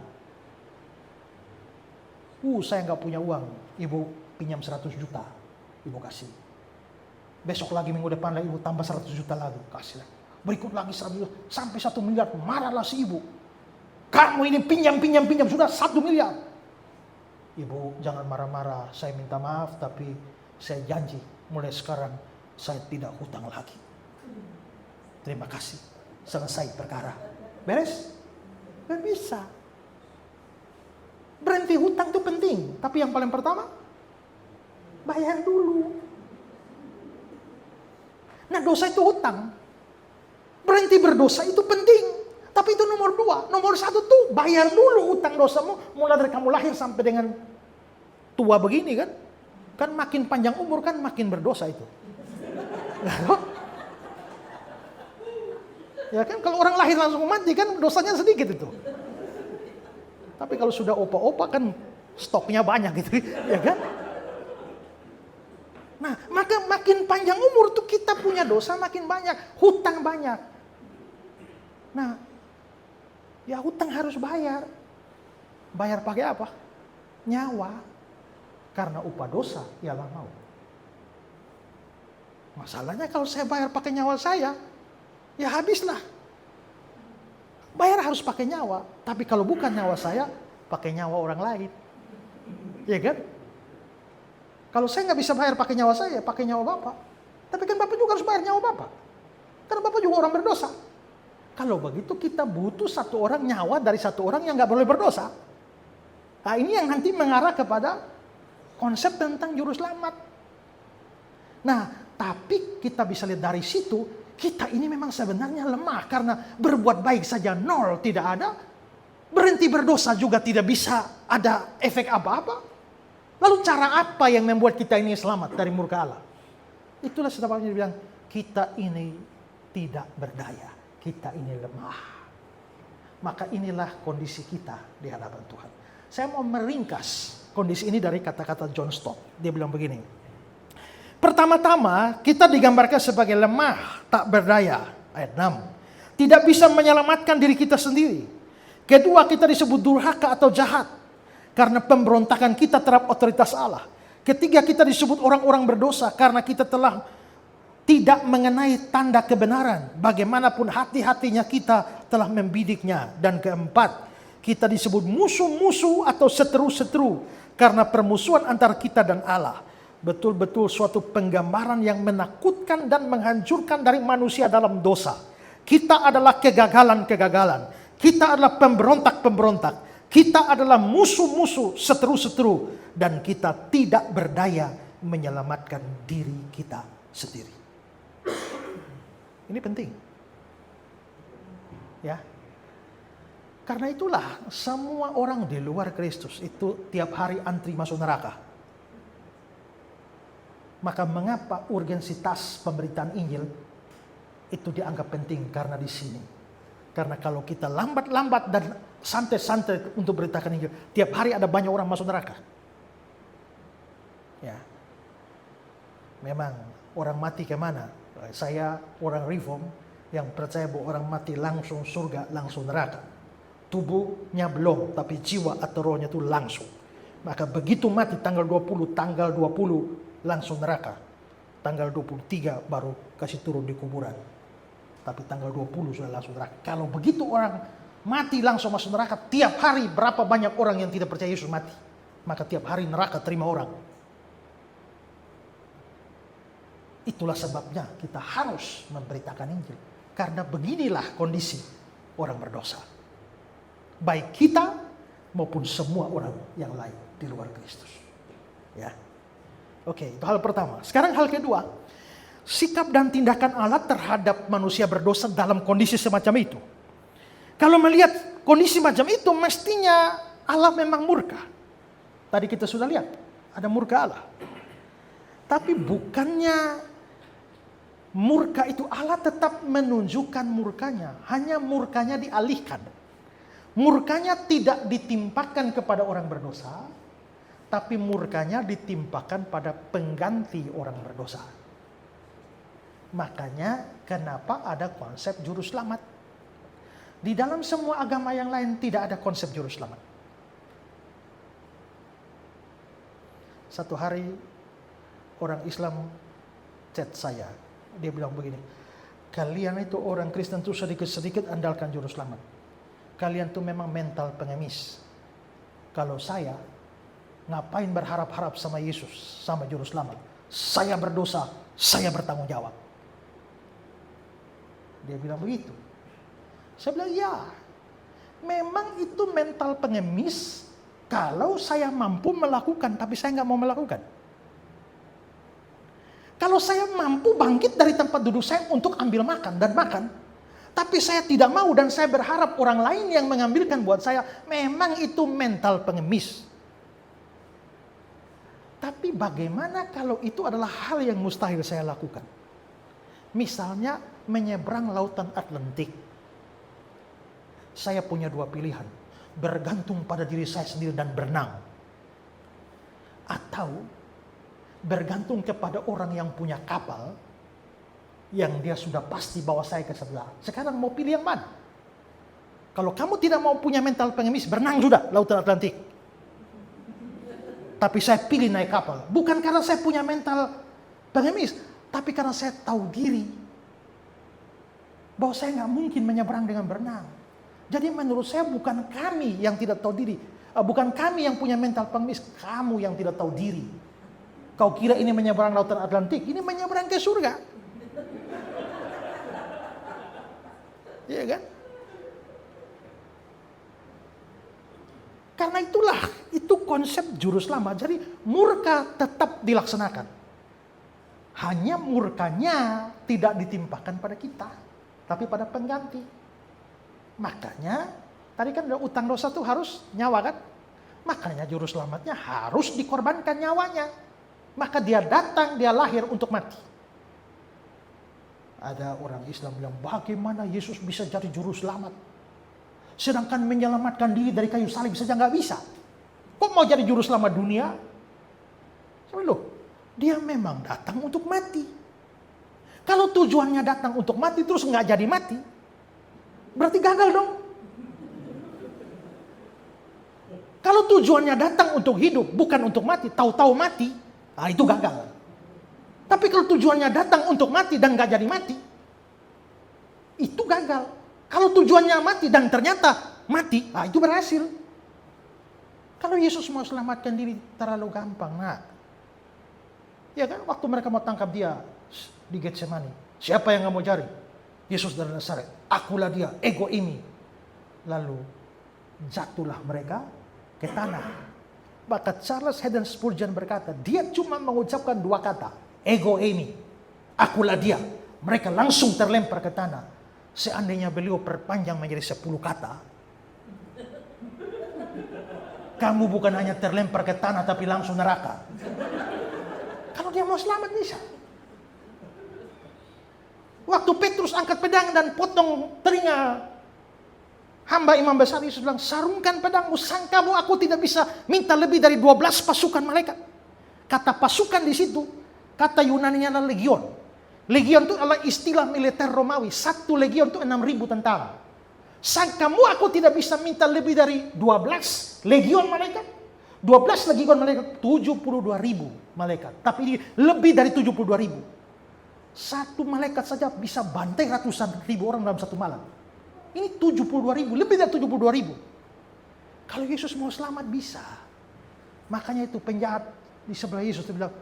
Saya nggak punya uang, ibu pinjam 100 juta, ibu kasih. Besok lagi minggu depan lagi ibu tambah 100 juta lagi, kasih. Berikut lagi 100 juta, sampai 1 miliar, marahlah si ibu. Kamu ini pinjam, sudah 1 miliar. Ibu jangan marah-marah, saya minta maaf, tapi saya janji mulai sekarang saya tidak hutang lagi. Terima kasih, selesai perkara. Beres? Gak bisa. Berhenti hutang itu penting, tapi yang paling pertama, bayar dulu. Nah dosa itu hutang. Berhenti berdosa itu penting. Tapi itu nomor 2. Nomor 1 tuh bayar dulu hutang dosamu. Mulai dari kamu lahir sampai dengan tua begini kan. Kan makin panjang umur kan makin berdosa itu. Ya kan kalau orang lahir langsung mati kan dosanya sedikit itu. Tapi kalau sudah opa-opa kan stoknya banyak gitu. Ya kan. Nah maka makin panjang umur tuh kita punya dosa makin banyak. Hutang banyak. Nah ya hutang harus bayar. Bayar pakai apa? Nyawa. Karena upah dosa ialah maut. Masalahnya kalau saya bayar pakai nyawa saya, ya habislah. Bayar harus pakai nyawa. Tapi kalau bukan nyawa saya, pakai nyawa orang lain. Ya kan? Kalau saya nggak bisa bayar pakai nyawa saya, pakai nyawa Bapak. Tapi kan Bapak juga harus bayar nyawa Bapak. Karena Bapak juga orang berdosa. Kalau begitu kita butuh satu orang nyawa dari satu orang yang nggak boleh berdosa. Nah ini yang nanti mengarah kepada konsep tentang juru selamat. Nah tapi kita bisa lihat dari situ, kita ini memang sebenarnya lemah. Karena berbuat baik saja nol, tidak ada. Berhenti berdosa juga tidak bisa ada efek apa-apa. Lalu cara apa yang membuat kita ini selamat dari murka Allah? Itulah sebabnya dia bilang, kita ini tidak berdaya. Kita ini lemah. Maka inilah kondisi kita di hadapan Tuhan. Saya mau meringkas kondisi ini dari kata-kata John Stott. Dia bilang begini. Pertama-tama kita digambarkan sebagai lemah, tak berdaya. Ayat 6. Tidak bisa menyelamatkan diri kita sendiri. Kedua, kita disebut durhaka atau jahat. Karena pemberontakan kita terhadap otoritas Allah. Ketiga, kita disebut orang-orang berdosa. Karena kita telah tidak mengenai tanda kebenaran. Bagaimanapun hati-hatinya kita telah membidiknya. Dan keempat, kita disebut musuh-musuh atau seteru-seteru. Karena permusuhan antara kita dan Allah. Betul-betul suatu penggambaran yang menakutkan dan menghancurkan dari manusia dalam dosa. Kita adalah kegagalan-kegagalan. Kita adalah pemberontak-pemberontak. Kita adalah musuh-musuh, seteru-seteru. Dan kita tidak berdaya menyelamatkan diri kita sendiri. Ini penting. Ya. Karena itulah semua orang di luar Kristus itu tiap hari antri masuk neraka. Maka mengapa urgensitas pemberitaan Injil itu dianggap penting? Karena di sini. Karena kalau kita lambat-lambat dan santai-santai untuk beritakan Injil, tiap hari ada banyak orang masuk neraka. Ya. Memang orang mati kemana? Saya orang reform yang percaya bahwa orang mati langsung surga, langsung neraka. Tubuhnya belum, tapi jiwa atau rohnya itu langsung. Maka begitu mati tanggal 20 langsung neraka. Tanggal 23 baru kasih turun di kuburan. Tapi tanggal 20 sudah langsung neraka. Kalau begitu orang mati langsung masuk neraka, tiap hari berapa banyak orang yang tidak percaya Yesus mati. Maka tiap hari neraka terima orang. Itulah sebabnya kita harus memberitakan Injil. Karena beginilah kondisi orang berdosa. Baik kita maupun semua orang yang lain di luar Kristus. Ya. Oke, itu hal pertama. Sekarang hal kedua. Sikap dan tindakan Allah terhadap manusia berdosa dalam kondisi semacam itu. Kalau melihat kondisi macam itu, mestinya Allah memang murka. Tadi kita sudah lihat, ada murka Allah. Tapi bukannya murka itu Allah tetap menunjukkan murkanya. Hanya murkanya dialihkan. Murkanya tidak ditimpakan kepada orang berdosa. Tapi murkanya ditimpakan pada pengganti orang berdosa. Makanya kenapa ada konsep juru selamat. Di dalam semua agama yang lain tidak ada konsep juru selamat. Satu hari orang Islam chat saya. Dia bilang begini, kalian itu orang Kristen tuh sedikit-sedikit andalkan juru selamat. Kalian tuh memang mental pengemis. Kalau saya, ngapain berharap-harap sama Yesus, sama juru selamat? Saya berdosa, saya bertanggung jawab. Dia bilang begitu. Saya bilang, ya, memang itu mental pengemis kalau saya mampu melakukan, tapi saya nggak mau melakukan. Kalau saya mampu bangkit dari tempat duduk saya untuk ambil makan dan makan, tapi saya tidak mau dan saya berharap orang lain yang mengambilkan buat saya, memang itu mental pengemis. Tapi bagaimana kalau itu adalah hal yang mustahil saya lakukan? Misalnya menyeberang lautan Atlantik. Saya punya dua pilihan, bergantung pada diri saya sendiri dan berenang. Atau bergantung kepada orang yang punya kapal, yang dia sudah pasti bawa saya ke sebelah. Sekarang mau pilih yang mana? Kalau kamu tidak mau punya mental pengemis, berenang sudah lautan Atlantik. Tapi saya pilih naik kapal. Bukan karena saya punya mental pengemis, tapi karena saya tahu diri bahwa saya nggak mungkin menyeberang dengan berenang. Jadi menurut saya bukan kami yang tidak tahu diri, bukan kami yang punya mental pengemis, kamu yang tidak tahu diri. Kau kira ini menyeberang lautan Atlantik, ini menyeberang ke surga. Iya kan? Karena itulah, itu konsep juru selamat. Jadi murka tetap dilaksanakan. Hanya murkanya tidak ditimpakan pada kita, tapi pada pengganti. Makanya, tadi kan ada utang dosa itu harus nyawa kan? Makanya juru selamatnya harus dikorbankan nyawanya. Maka dia datang, dia lahir untuk mati. Ada orang Islam bilang, bagaimana Yesus bisa jadi juru selamat? Sedangkan menyelamatkan diri dari kayu salib saja nggak bisa. Kok mau jadi juru selamat dunia? Saya bilang, loh, dia memang datang untuk mati. Kalau tujuannya datang untuk mati terus nggak jadi mati, berarti gagal dong. Kalau tujuannya datang untuk hidup bukan untuk mati, tahu-tahu mati, nah itu gagal. Tapi kalau tujuannya datang untuk mati dan nggak jadi mati, itu gagal. Kalau tujuannya mati dan ternyata mati, nah itu berhasil. Kalau Yesus mau selamatkan diri terlalu gampang, nah. Ya kan, waktu mereka mau tangkap dia di Getsemani, siapa yang kamu cari? Yesus dari Nazaret. Akulah dia, ego ini. Lalu jatuhlah mereka ke tanah. Maka Charles Haddon Spurgeon berkata, dia cuma mengucapkan dua kata, ego ini, akulah dia. Mereka langsung terlempar ke tanah. Seandainya beliau perpanjang menjadi 10 kata, kamu bukan hanya terlempar ke tanah tapi langsung neraka. Kalau dia mau selamat bisa. Waktu Petrus angkat pedang dan potong telinga hamba imam besar, Yesus bilang, sarungkan pedangmu, sangkamu aku tidak bisa minta lebih dari 12 pasukan malaikat. Kata pasukan di situ, kata Yunaninya adalah legion. Legion itu adalah istilah militer Romawi. 1 legion itu 6.000 tentara. Kamu aku tidak bisa minta lebih dari 12 legion malaikat. 12 legion malaikat, 72.000 malaikat. Tapi ini lebih dari 72.000. Satu malaikat saja bisa bantai ratusan ribu orang dalam satu malam. Ini 72.000, lebih dari 72.000. Kalau Yesus mau selamat bisa. Makanya itu penjahat di sebelah Yesus dia bilang,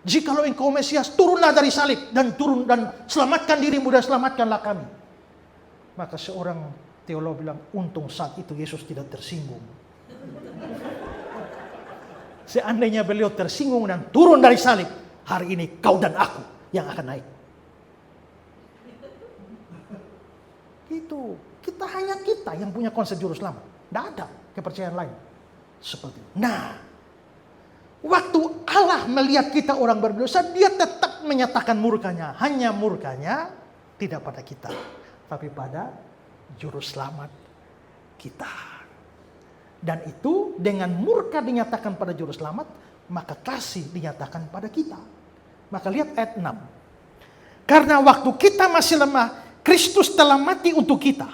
jikalau engkau Mesias, turunlah dari salib dan selamatkan dirimu dan selamatkanlah kami. Maka seorang teolog bilang, untung saat itu Yesus tidak tersinggung. Seandainya beliau tersinggung dan turun dari salib, hari ini kau dan aku yang akan naik. Itu hanya kita yang punya konsep juru selamat. Tidak ada kepercayaan lain seperti itu. Nah, waktu Allah melihat kita orang berdosa, dia tetap menyatakan murkanya. Hanya murkanya tidak pada kita, tapi pada juru selamat kita. Dan itu dengan murka dinyatakan pada juru selamat, maka kasih dinyatakan pada kita. Maka lihat ayat 6. Karena waktu kita masih lemah, Kristus telah mati untuk kita,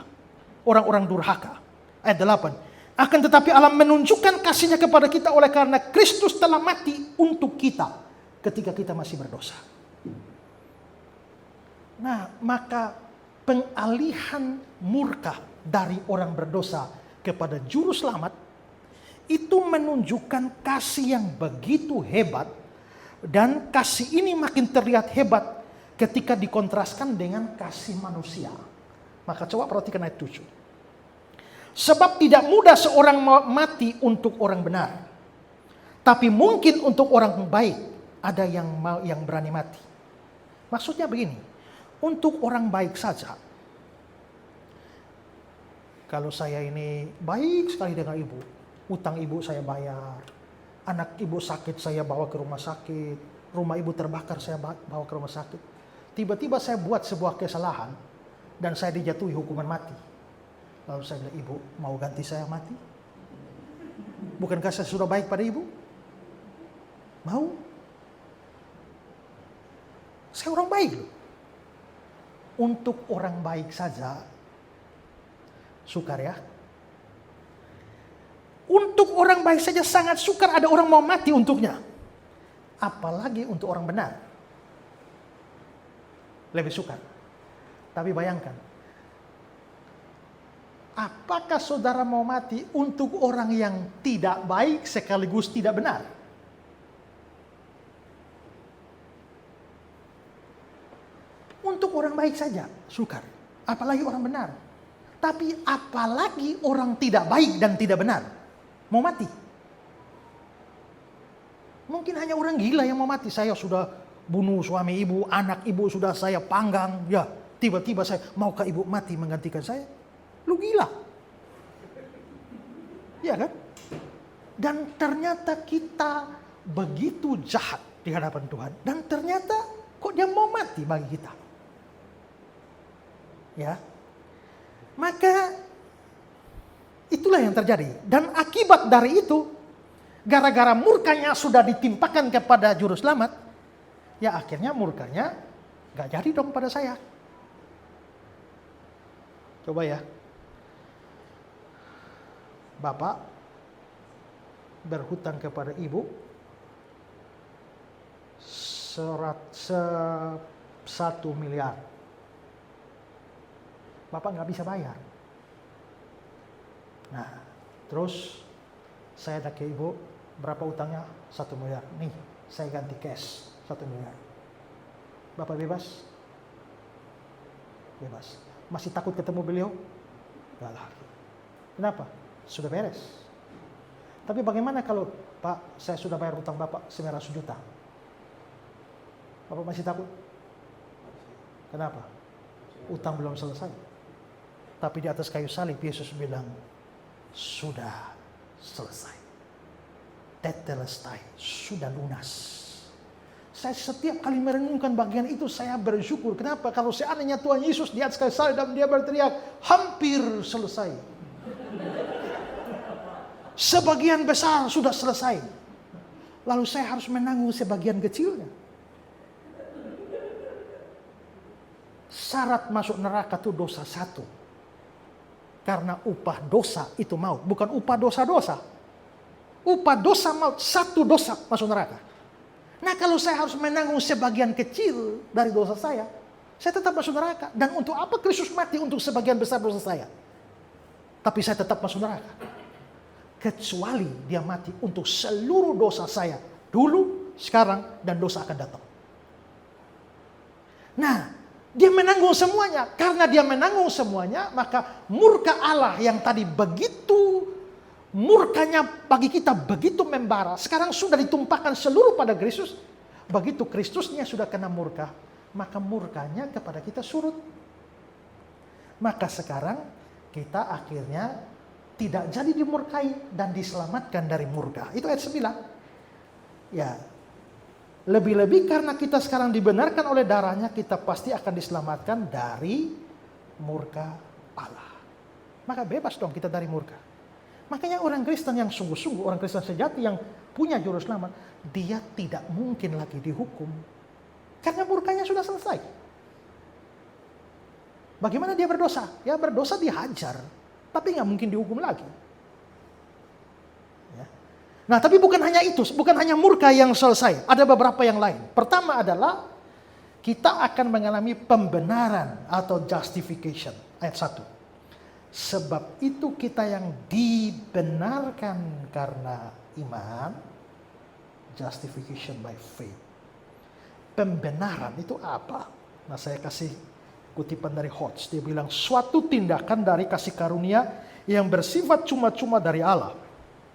orang-orang durhaka. Ayat 8. Akan tetapi Allah menunjukkan kasihnya kepada kita oleh karena Kristus telah mati untuk kita ketika kita masih berdosa. Nah, maka pengalihan murka dari orang berdosa kepada juru selamat itu menunjukkan kasih yang begitu hebat, dan kasih ini makin terlihat hebat ketika dikontraskan dengan kasih manusia. Maka coba perhatikan ayat 7. Sebab tidak mudah seorang mati untuk orang benar, tapi mungkin untuk orang baik ada yang berani mati. Maksudnya begini, untuk orang baik saja. Kalau saya ini baik sekali dengan ibu, utang ibu saya bayar, anak ibu sakit saya bawa ke rumah sakit, rumah ibu terbakar saya bawa ke rumah sakit. Tiba-tiba saya buat sebuah kesalahan dan saya dijatuhi hukuman mati. Lalu saya bilang, ibu mau ganti saya mati? Bukankah saya sudah baik pada ibu? Mau? Saya orang baik loh. Untuk orang baik saja, sukar ya. Untuk orang baik saja sangat sukar ada orang mau mati untuknya. Apalagi untuk orang benar. Lebih sukar. Tapi bayangkan, apakah saudara mau mati untuk orang yang tidak baik sekaligus tidak benar? Untuk orang baik saja sukar, apalagi orang benar. Tapi apalagi orang tidak baik dan tidak benar mau mati. Mungkin hanya orang gila yang mau mati. Saya sudah bunuh suami ibu, anak ibu sudah saya panggang, ya tiba-tiba saya, maukah ibu mati menggantikan saya? Lu gila. Ya kan? Dan ternyata kita begitu jahat di hadapan Tuhan. Dan ternyata kok dia mau mati bagi kita. Ya. Maka itulah yang terjadi. Dan akibat dari itu, gara-gara murkanya sudah ditimpakan kepada juru selamat, ya akhirnya murkanya gak jadi dong pada saya. Coba ya. Bapak berhutang kepada ibu 1 miliar. Bapak nggak bisa bayar. Nah, terus saya ada ke ibu, berapa utangnya? 1 miliar. Nih, saya ganti cash 1 miliar. Bapak bebas? Bebas. Masih takut ketemu beliau? Enggak lah. Kenapa? Sudah beres. Tapi bagaimana kalau, Pak, saya sudah bayar utang Bapak 900 juta. Bapak masih takut? Kenapa? Utang belum selesai. Tapi di atas kayu salib Yesus bilang, sudah selesai. Tetelestai, sudah lunas. Saya setiap kali merenungkan bagian itu, saya bersyukur. Kenapa? Kalau seandainya Tuhan Yesus di atas kayu salib dan dia berteriak, hampir selesai. Sebagian besar sudah selesai. Lalu saya harus menanggung sebagian kecilnya. syarat masuk neraka itu dosa satu. Karena upah dosa itu maut, bukan upah dosa-dosa. Upah dosa maut, satu dosa masuk neraka. Nah kalau saya harus menanggung sebagian kecil dari dosa saya tetap masuk neraka. Dan untuk apa Kristus mati untuk sebagian besar dosa saya? Tapi saya tetap masuk neraka. Kecuali dia mati untuk seluruh dosa saya. Dulu, sekarang, dan dosa akan datang. Nah, dia menanggung semuanya. Karena dia menanggung semuanya, maka murka Allah yang tadi begitu, murkanya bagi kita begitu membara. Sekarang sudah ditumpahkan seluruh pada Kristus. Begitu Kristusnya sudah kena murka, maka murkanya kepada kita surut. Maka sekarang kita akhirnya tidak jadi dimurkai dan diselamatkan dari murka. Itu ayat 9. Ya. Lebih-lebih karena kita sekarang dibenarkan oleh darahnya, kita pasti akan diselamatkan dari murka Allah. Maka bebas dong kita dari murka. Makanya orang Kristen yang sungguh-sungguh, orang Kristen sejati yang punya juru selamat, dia tidak mungkin lagi dihukum. Karena murkanya sudah selesai. Bagaimana dia berdosa? Ya berdosa dihajar, tapi nggak mungkin dihukum lagi. Ya. Nah tapi bukan hanya itu, bukan hanya murka yang selesai. Ada beberapa yang lain. Pertama adalah kita akan mengalami pembenaran atau justification. Ayat 1. Sebab itu kita yang dibenarkan karena iman, justification by faith. Pembenaran itu apa? Nah saya kasih kutipan dari Hodge. Dia bilang suatu tindakan dari kasih karunia yang bersifat cuma-cuma dari Allah.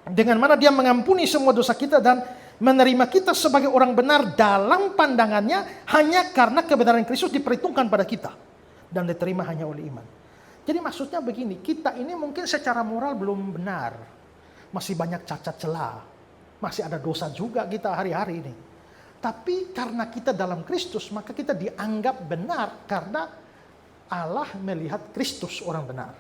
Dengan mana dia mengampuni semua dosa kita dan menerima kita sebagai orang benar dalam pandangannya hanya karena kebenaran Kristus diperhitungkan pada kita. Dan diterima hanya oleh iman. Jadi maksudnya begini, kita ini mungkin secara moral belum benar. Masih banyak cacat celah. Masih ada dosa juga kita hari-hari ini. Tapi karena kita dalam Kristus, maka kita dianggap benar karena Allah melihat Kristus orang benar.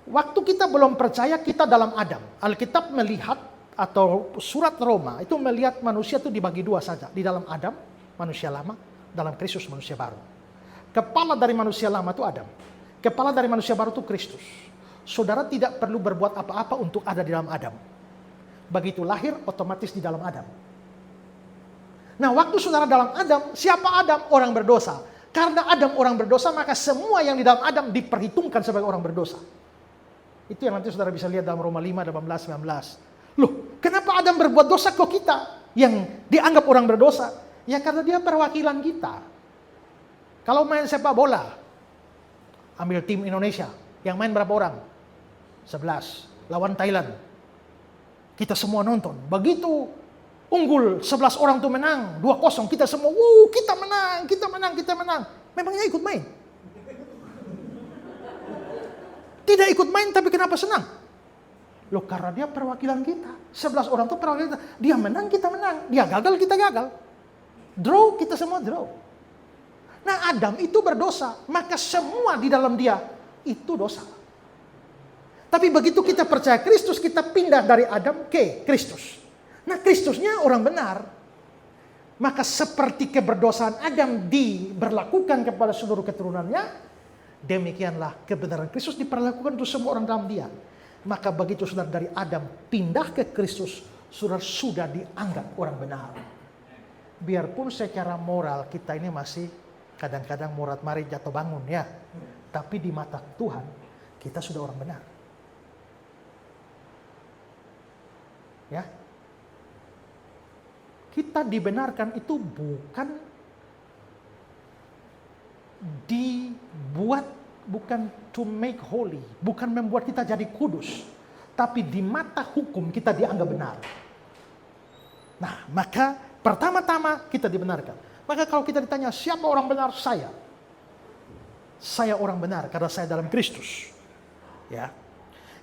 Waktu kita belum percaya, kita dalam Adam. Alkitab melihat, atau surat Roma, itu melihat manusia itu dibagi dua saja. Di dalam Adam, manusia lama, dalam Kristus manusia baru. Kepala dari manusia lama itu Adam. Kepala dari manusia baru itu Kristus. Saudara tidak perlu berbuat apa-apa untuk ada di dalam Adam. Begitu lahir, otomatis di dalam Adam. Nah, waktu saudara dalam Adam, siapa Adam? Orang berdosa. Karena Adam orang berdosa, maka semua yang di dalam Adam diperhitungkan sebagai orang berdosa. Itu yang nanti saudara bisa lihat dalam Roma 5, 18, 19. Loh, kenapa Adam berbuat dosa kok kita yang dianggap orang berdosa? Ya karena dia perwakilan kita. Kalau main sepak bola, ambil tim Indonesia, yang main berapa orang? 11, lawan Thailand. Kita semua nonton. Begitu unggul 11 orang tuh menang 2-0, kita semua kita menang. Memangnya ikut main? Tidak ikut main, tapi kenapa senang? Loh karena dia perwakilan kita. 11 orang tuh perwakilan kita. Dia menang, kita menang. Dia gagal, kita gagal. Draw, kita semua draw. Nah Adam itu berdosa, maka semua di dalam dia itu dosa. Tapi begitu kita percaya Kristus, kita pindah dari Adam ke Kristus. Nah Kristusnya orang benar. Maka seperti keberdosaan Adam diberlakukan kepada seluruh keturunannya, demikianlah kebenaran Kristus diperlakukan untuk semua orang dalam dia. Maka begitu saudara dari Adam pindah ke Kristus, saudara sudah dianggap orang benar. Biarpun secara moral kita ini masih kadang-kadang morat marit jatuh bangun ya. Tapi di mata Tuhan kita sudah orang benar. Ya. Kita dibenarkan itu bukan dibuat, bukan to make holy, bukan membuat kita jadi kudus, tapi di mata hukum kita dianggap benar. Nah, maka pertama-tama kita dibenarkan. Maka kalau kita ditanya siapa orang benar, saya orang benar karena saya dalam Kristus. Ya.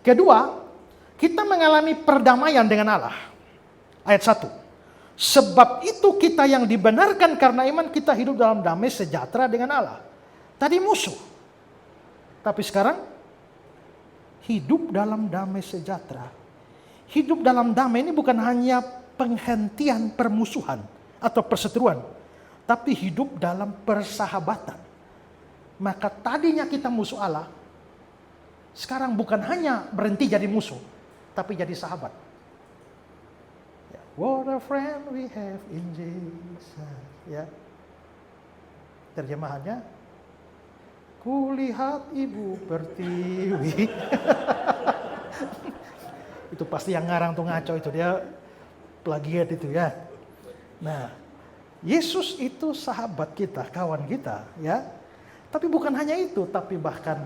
Kedua, kita mengalami perdamaian dengan Allah. Ayat 1. Sebab itu kita yang dibenarkan karena iman, kita hidup dalam damai sejahtera dengan Allah. Tadi musuh. Tapi sekarang hidup dalam damai sejahtera. Hidup dalam damai ini bukan hanya penghentian permusuhan atau perseteruan, tapi hidup dalam persahabatan. Maka tadinya kita musuh Allah, sekarang bukan hanya berhenti jadi musuh, tapi jadi sahabat. Ya, what a friend we have in Jesus. Ya. Terjemahannya, kulihat ibu pertiwi. Itu pasti yang ngarang tuh ngaco itu, dia plagiat itu ya. Nah, Yesus itu sahabat kita, kawan kita ya. Tapi bukan hanya itu, tapi bahkan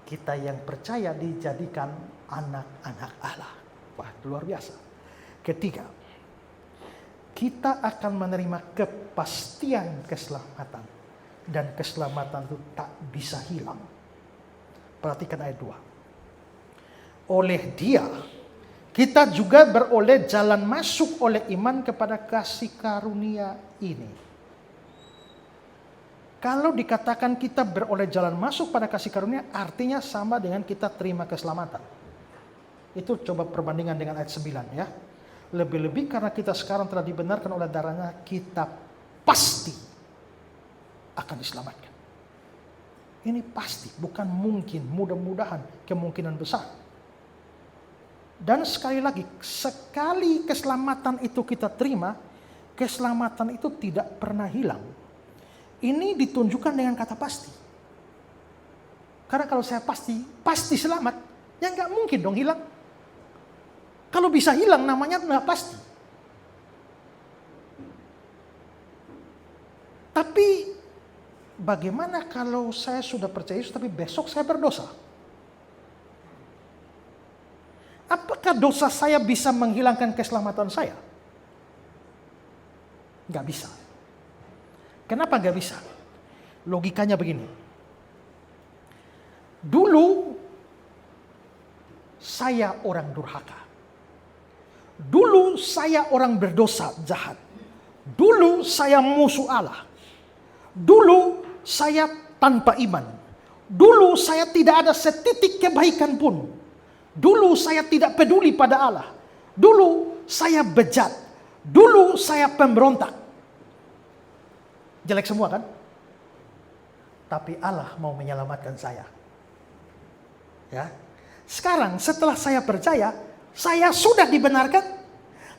kita yang percaya dijadikan anak-anak Allah. Wah, luar biasa. Ketiga, kita akan menerima kepastian keselamatan. Dan keselamatan itu tak bisa hilang. Perhatikan ayat 2. Oleh Dia, kita juga beroleh jalan masuk oleh iman kepada kasih karunia ini. Kalau dikatakan kita beroleh jalan masuk pada kasih karunia, artinya sama dengan kita terima keselamatan. Itu coba perbandingan dengan ayat 9 ya. Lebih-lebih karena kita sekarang telah dibenarkan oleh darahnya, kita pasti akan diselamatkan. Ini pasti, bukan mungkin, mudah-mudahan, kemungkinan besar. Dan sekali lagi, sekali keselamatan itu kita terima, keselamatan itu tidak pernah hilang. Ini ditunjukkan dengan kata pasti. Karena kalau saya pasti selamat, ya nggak mungkin dong hilang. Kalau bisa hilang namanya nggak pasti. Tapi bagaimana kalau saya sudah percaya Yesus tapi besok saya berdosa? Apakah dosa saya bisa menghilangkan keselamatan saya? Nggak bisa. Kenapa gak bisa? Logikanya begini. Dulu saya orang durhaka. Dulu saya orang berdosa jahat. Dulu saya musuh Allah. Dulu saya tanpa iman. Dulu saya tidak ada setitik kebaikan pun. Dulu saya tidak peduli pada Allah. Dulu saya bejat. Dulu saya pemberontak. Jelek semua kan? Tapi Allah mau menyelamatkan saya. Ya. Sekarang setelah saya percaya, saya sudah dibenarkan.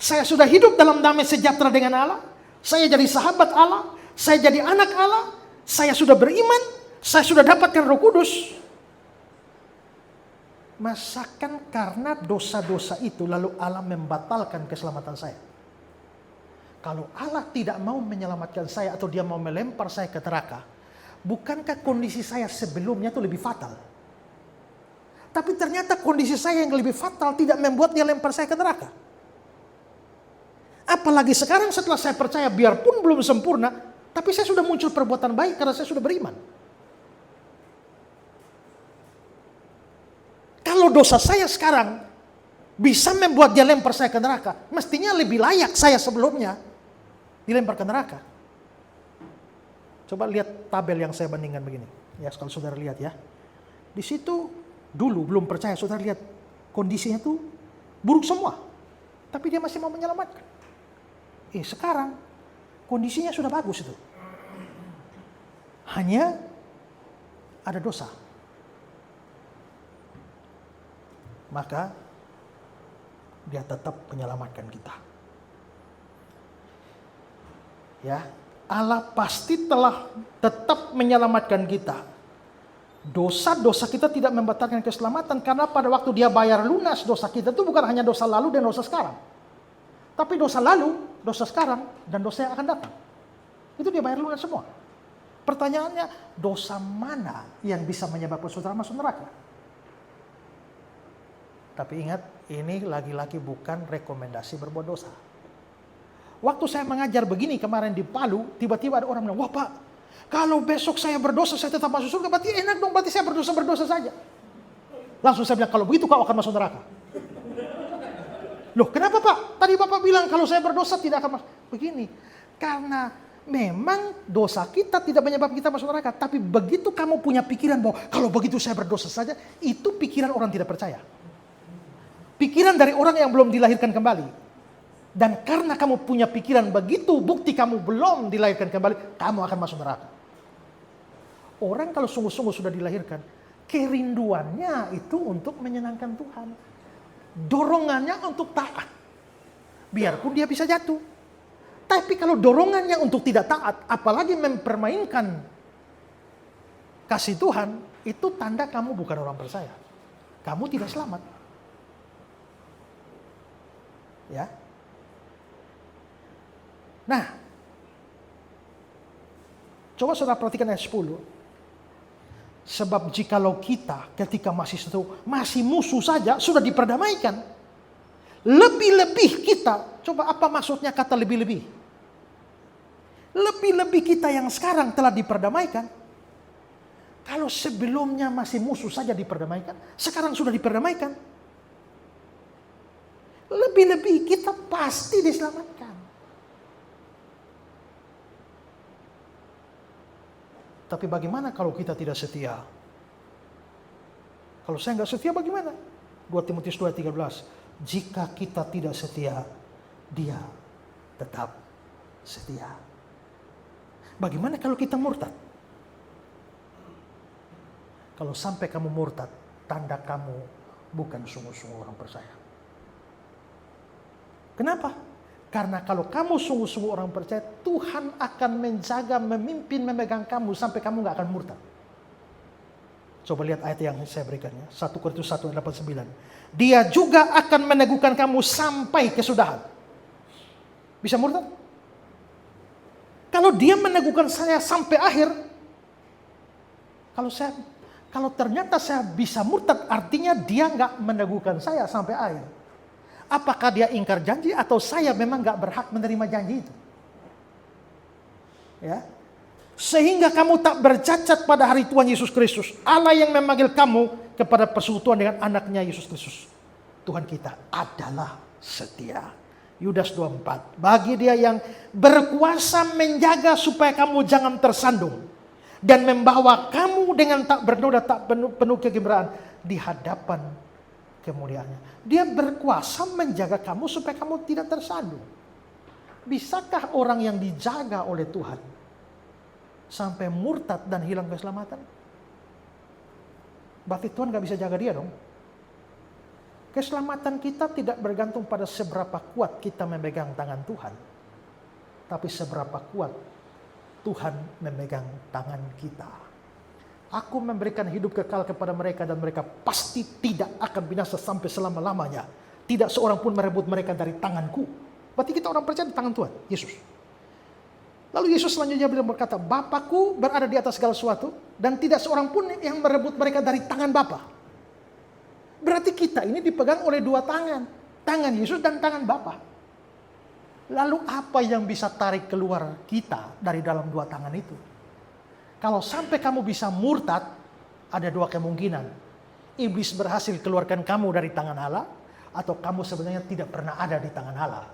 Saya sudah hidup dalam damai sejahtera dengan Allah. Saya jadi sahabat Allah. Saya jadi anak Allah. Saya sudah beriman. Saya sudah dapatkan Roh Kudus. Masakan karena dosa-dosa itu lalu Allah membatalkan keselamatan saya? Kalau Allah tidak mau menyelamatkan saya atau dia mau melempar saya ke neraka, bukankah kondisi saya sebelumnya itu lebih fatal? Tapi ternyata kondisi saya yang lebih fatal tidak membuat dia lempar saya ke neraka. Apalagi sekarang setelah saya percaya biarpun belum sempurna, tapi saya sudah muncul perbuatan baik karena saya sudah beriman. Kalau dosa saya sekarang bisa membuat dia lempar saya ke neraka, mestinya lebih layak saya sebelumnya dilempar ke neraka. Coba lihat tabel yang saya bandingkan begini. Ya, kalau saudara lihat ya. Di situ dulu belum percaya, saudara lihat kondisinya tuh buruk semua. Tapi dia masih mau menyelamatkan. Sekarang kondisinya sudah bagus itu. Hanya ada dosa. Maka dia tetap menyelamatkan kita. Ya, Allah pasti telah tetap menyelamatkan kita. Dosa-dosa kita tidak membatalkan keselamatan karena pada waktu dia bayar lunas dosa kita itu bukan hanya dosa lalu dan dosa sekarang. Tapi dosa lalu, dosa sekarang, dan dosa yang akan datang. Itu dia bayar lunas semua. Pertanyaannya, dosa mana yang bisa menyebabkan saudara masuk neraka? Tapi ingat, ini lagi-lagi bukan rekomendasi berbuat dosa. Waktu saya mengajar begini kemarin di Palu, tiba-tiba ada orang bilang, wah Pak, kalau besok saya berdosa, saya tetap masuk surga, berarti enak dong, berarti saya berdosa saja. Langsung saya bilang, kalau begitu kau akan masuk neraka. Loh kenapa Pak? Tadi Bapak bilang kalau saya berdosa tidak akan masuk. Begini, karena memang dosa kita tidak menyebabkan kita masuk neraka. Tapi begitu kamu punya pikiran bahwa kalau begitu saya berdosa saja, itu pikiran orang tidak percaya. Pikiran dari orang yang belum dilahirkan kembali. Dan karena kamu punya pikiran begitu, bukti kamu belum dilahirkan kembali, kamu akan masuk neraka. Orang kalau sungguh-sungguh sudah dilahirkan, kerinduannya itu untuk menyenangkan Tuhan. Dorongannya untuk taat. Biarpun dia bisa jatuh. Tapi kalau dorongannya untuk tidak taat, apalagi mempermainkan kasih Tuhan, itu tanda kamu bukan orang percaya. Kamu tidak selamat. Ya. Nah, coba saudara perhatikan ayat 10. Sebab jikalau kita ketika masih musuh saja sudah diperdamaikan. Lebih-lebih kita, coba apa maksudnya kata lebih-lebih? Lebih-lebih kita yang sekarang telah diperdamaikan. Kalau sebelumnya masih musuh saja diperdamaikan, sekarang sudah diperdamaikan. Lebih-lebih kita pasti diselamatkan. Tapi bagaimana kalau kita tidak setia? Kalau saya nggak setia bagaimana? 2 Timotius 2:13. Jika kita tidak setia, dia tetap setia. Bagaimana kalau kita murtad? Kalau sampai kamu murtad, tanda kamu bukan sungguh-sungguh orang percaya. Kenapa? Karena kalau kamu sungguh-sungguh orang percaya, Tuhan akan menjaga, memimpin, memegang kamu sampai kamu gak akan murtad. Coba lihat ayat yang saya berikannya. 1 Korintus 1:8-9. Dia juga akan meneguhkan kamu sampai kesudahan. Bisa murtad? Kalau dia meneguhkan saya sampai akhir, kalau ternyata saya bisa murtad, artinya dia gak meneguhkan saya sampai akhir. Apakah dia ingkar janji atau saya memang gak berhak menerima janji itu? Ya. Sehingga kamu tak bercacat pada hari Tuhan Yesus Kristus. Allah yang memanggil kamu kepada persekutuan dengan anaknya Yesus Kristus. Tuhan kita adalah setia. Yudas 2:4. Bagi dia yang berkuasa menjaga supaya kamu jangan tersandung. Dan membawa kamu dengan tak bernoda, tak penuh kegembiraan di hadapan kemuliaannya. Dia berkuasa menjaga kamu supaya kamu tidak tersandung. Bisakah orang yang dijaga oleh Tuhan sampai murtad dan hilang keselamatan? Berarti Tuhan gak bisa jaga dia dong. Keselamatan kita tidak bergantung pada seberapa kuat kita memegang tangan Tuhan. Tapi seberapa kuat Tuhan memegang tangan kita. Aku memberikan hidup kekal kepada mereka dan mereka pasti tidak akan binasa sampai selama-lamanya. Tidak seorang pun merebut mereka dari tanganku. Berarti kita orang percaya di tangan Tuhan, Yesus. Lalu Yesus selanjutnya berkata, Bapakku berada di atas segala sesuatu dan tidak seorang pun yang merebut mereka dari tangan Bapa. Berarti kita ini dipegang oleh dua tangan. Tangan Yesus dan tangan Bapa. Lalu apa yang bisa tarik keluar kita dari dalam dua tangan itu? Kalau sampai kamu bisa murtad, ada dua kemungkinan. Iblis berhasil keluarkan kamu dari tangan Allah, atau kamu sebenarnya tidak pernah ada di tangan Allah.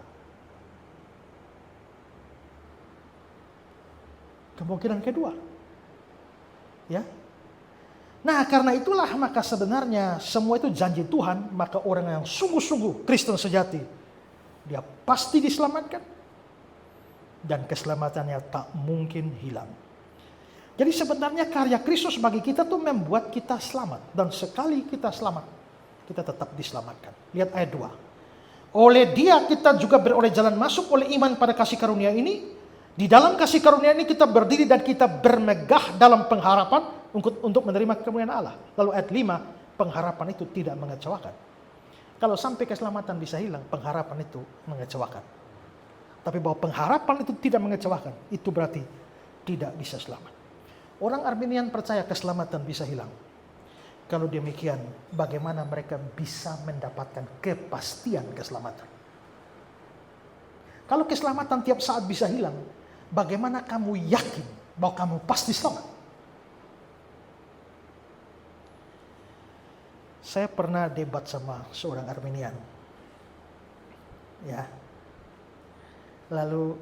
Kemungkinan kedua. Ya. Nah, karena itulah maka sebenarnya semua itu janji Tuhan, maka orang yang sungguh-sungguh Kristen sejati, dia pasti diselamatkan. Dan keselamatannya tak mungkin hilang. Jadi sebenarnya karya Kristus bagi kita tuh membuat kita selamat. Dan sekali kita selamat, kita tetap diselamatkan. Lihat ayat 2. Oleh dia kita juga beroleh jalan masuk oleh iman pada kasih karunia ini. Di dalam kasih karunia ini kita berdiri dan kita bermegah dalam pengharapan untuk menerima kemuliaan Allah. Lalu ayat 5, pengharapan itu tidak mengecewakan. Kalau sampai keselamatan bisa hilang, pengharapan itu mengecewakan. Tapi bahwa pengharapan itu tidak mengecewakan, itu berarti tidak bisa selamat. Orang Arminian percaya keselamatan bisa hilang. Kalau demikian, bagaimana mereka bisa mendapatkan kepastian keselamatan? Kalau keselamatan tiap saat bisa hilang, bagaimana kamu yakin bahwa kamu pasti selamat? Saya pernah debat sama seorang Arminian. Ya. Lalu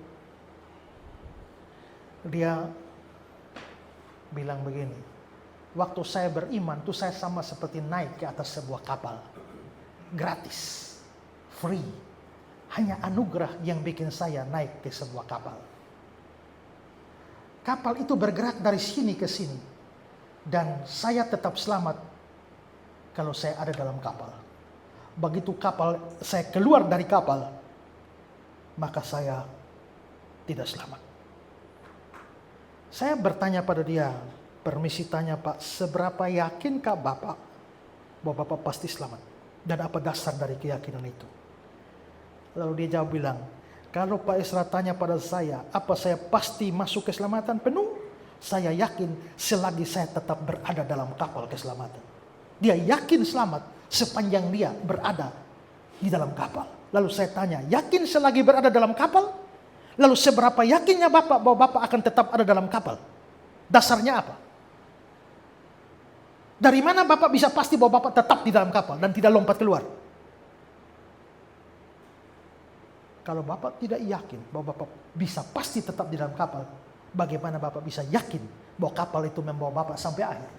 dia bilang begini, waktu saya beriman tuh saya sama seperti naik ke atas sebuah kapal. Gratis, free. Hanya anugerah yang bikin saya naik ke sebuah kapal. Kapal itu bergerak dari sini ke sini. Dan saya tetap selamat kalau saya ada dalam kapal. Begitu kapal saya keluar dari kapal, maka saya tidak selamat. Saya bertanya pada dia, permisi tanya Pak, seberapa yakinkah Bapak bahwa Bapak pasti selamat? Dan apa dasar dari keyakinan itu? Lalu dia jawab bilang, kalau Pak Esra tanya pada saya, apa saya pasti masuk keselamatan penuh? Saya yakin selagi saya tetap berada dalam kapal keselamatan. Dia yakin selamat sepanjang dia berada di dalam kapal. Lalu saya tanya, yakin selagi berada dalam kapal? Lalu seberapa yakinnya Bapak bahwa Bapak akan tetap ada dalam kapal? Dasarnya apa? Dari mana Bapak bisa pasti bahwa Bapak tetap di dalam kapal dan tidak lompat keluar? Kalau Bapak tidak yakin bahwa Bapak bisa pasti tetap di dalam kapal, bagaimana Bapak bisa yakin bahwa kapal itu membawa Bapak sampai akhir?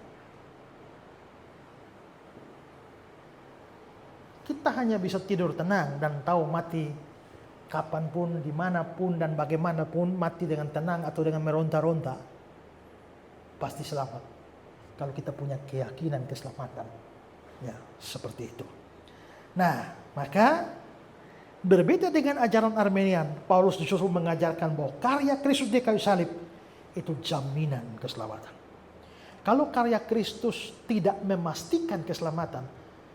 Kita hanya bisa tidur tenang dan tahu mati kapanpun, dimanapun, dan bagaimanapun, mati dengan tenang atau dengan meronta-ronta. Pasti selamat. Kalau kita punya keyakinan keselamatan. Ya, seperti itu. Nah, maka berbeda dengan ajaran Arminian, Paulus justru mengajarkan bahwa karya Kristus di kayu salib itu jaminan keselamatan. Kalau karya Kristus tidak memastikan keselamatan,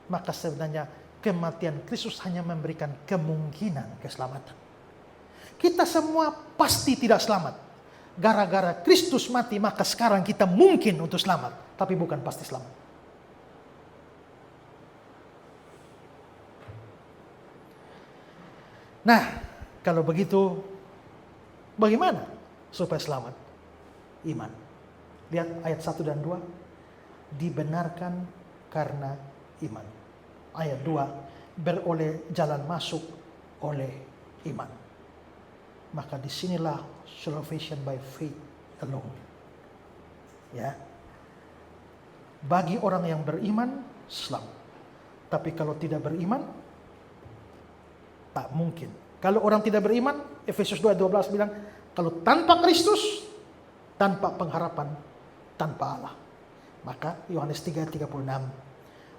maka sebenarnya kematian Kristus hanya memberikan kemungkinan keselamatan. Kita semua pasti tidak selamat. Gara-gara Kristus mati, maka sekarang kita mungkin untuk selamat, tapi bukan pasti selamat. Nah, kalau begitu, bagaimana supaya selamat? Iman. Lihat ayat 1 dan 2. Dibenarkan karena iman. Ayat 2, beroleh jalan masuk oleh iman. Maka disinilah salvation by faith alone. Ya. Bagi orang yang beriman, selamat. Tapi kalau tidak beriman, tak mungkin. Kalau orang tidak beriman, Efesus 2:12 bilang, kalau tanpa Kristus, tanpa pengharapan, tanpa Allah. Maka Yohanes 3:36,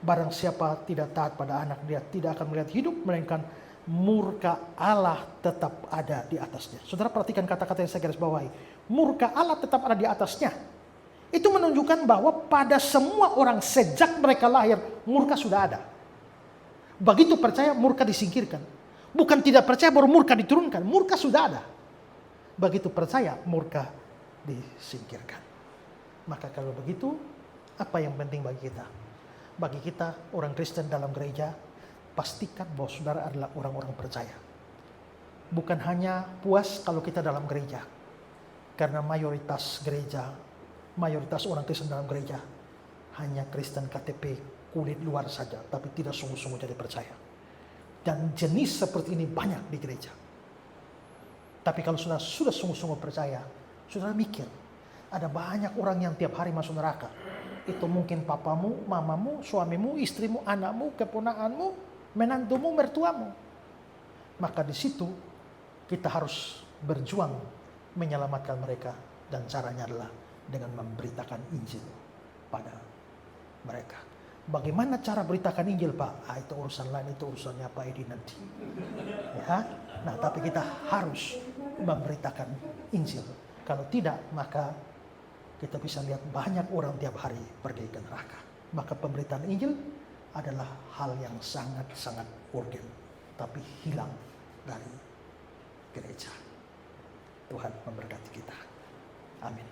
barang siapa tidak taat pada anak, dia tidak akan melihat hidup, melainkan murka Allah tetap ada di atasnya. Saudara perhatikan kata-kata yang saya garis bawahi. Murka Allah tetap ada di atasnya. Itu menunjukkan bahwa pada semua orang sejak mereka lahir, murka sudah ada. Begitu percaya, murka disingkirkan. Bukan tidak percaya baru murka diturunkan, murka sudah ada. Begitu percaya, murka disingkirkan. Maka kalau begitu, apa yang penting bagi kita? Bagi kita orang Kristen dalam gereja, pastikan bahwa saudara adalah orang-orang percaya. Bukan hanya puas kalau kita dalam gereja. Karena mayoritas gereja, mayoritas orang Kristen dalam gereja hanya Kristen KTP kulit luar saja, tapi tidak sungguh-sungguh jadi percaya. Dan jenis seperti ini banyak di gereja. Tapi kalau saudara sudah sungguh-sungguh percaya, saudara mikir, ada banyak orang yang tiap hari masuk neraka. Itu mungkin papamu, mamamu, suamimu, istrimu, anakmu, keponakanmu, menantumu, mertuamu. Maka di situ kita harus berjuang menyelamatkan mereka. Dan caranya adalah dengan memberitakan Injil pada mereka. Bagaimana cara beritakan Injil, Pak? Itu urusan lain, itu urusannya Pak Edi nanti. Ya? Nah, tapi kita harus memberitakan Injil. Kalau tidak, maka kita bisa lihat banyak orang tiap hari pergi ke neraka. Maka pemberitaan Injil adalah hal yang sangat-sangat urgen, tapi hilang dari gereja. Tuhan memberkati kita. Amin.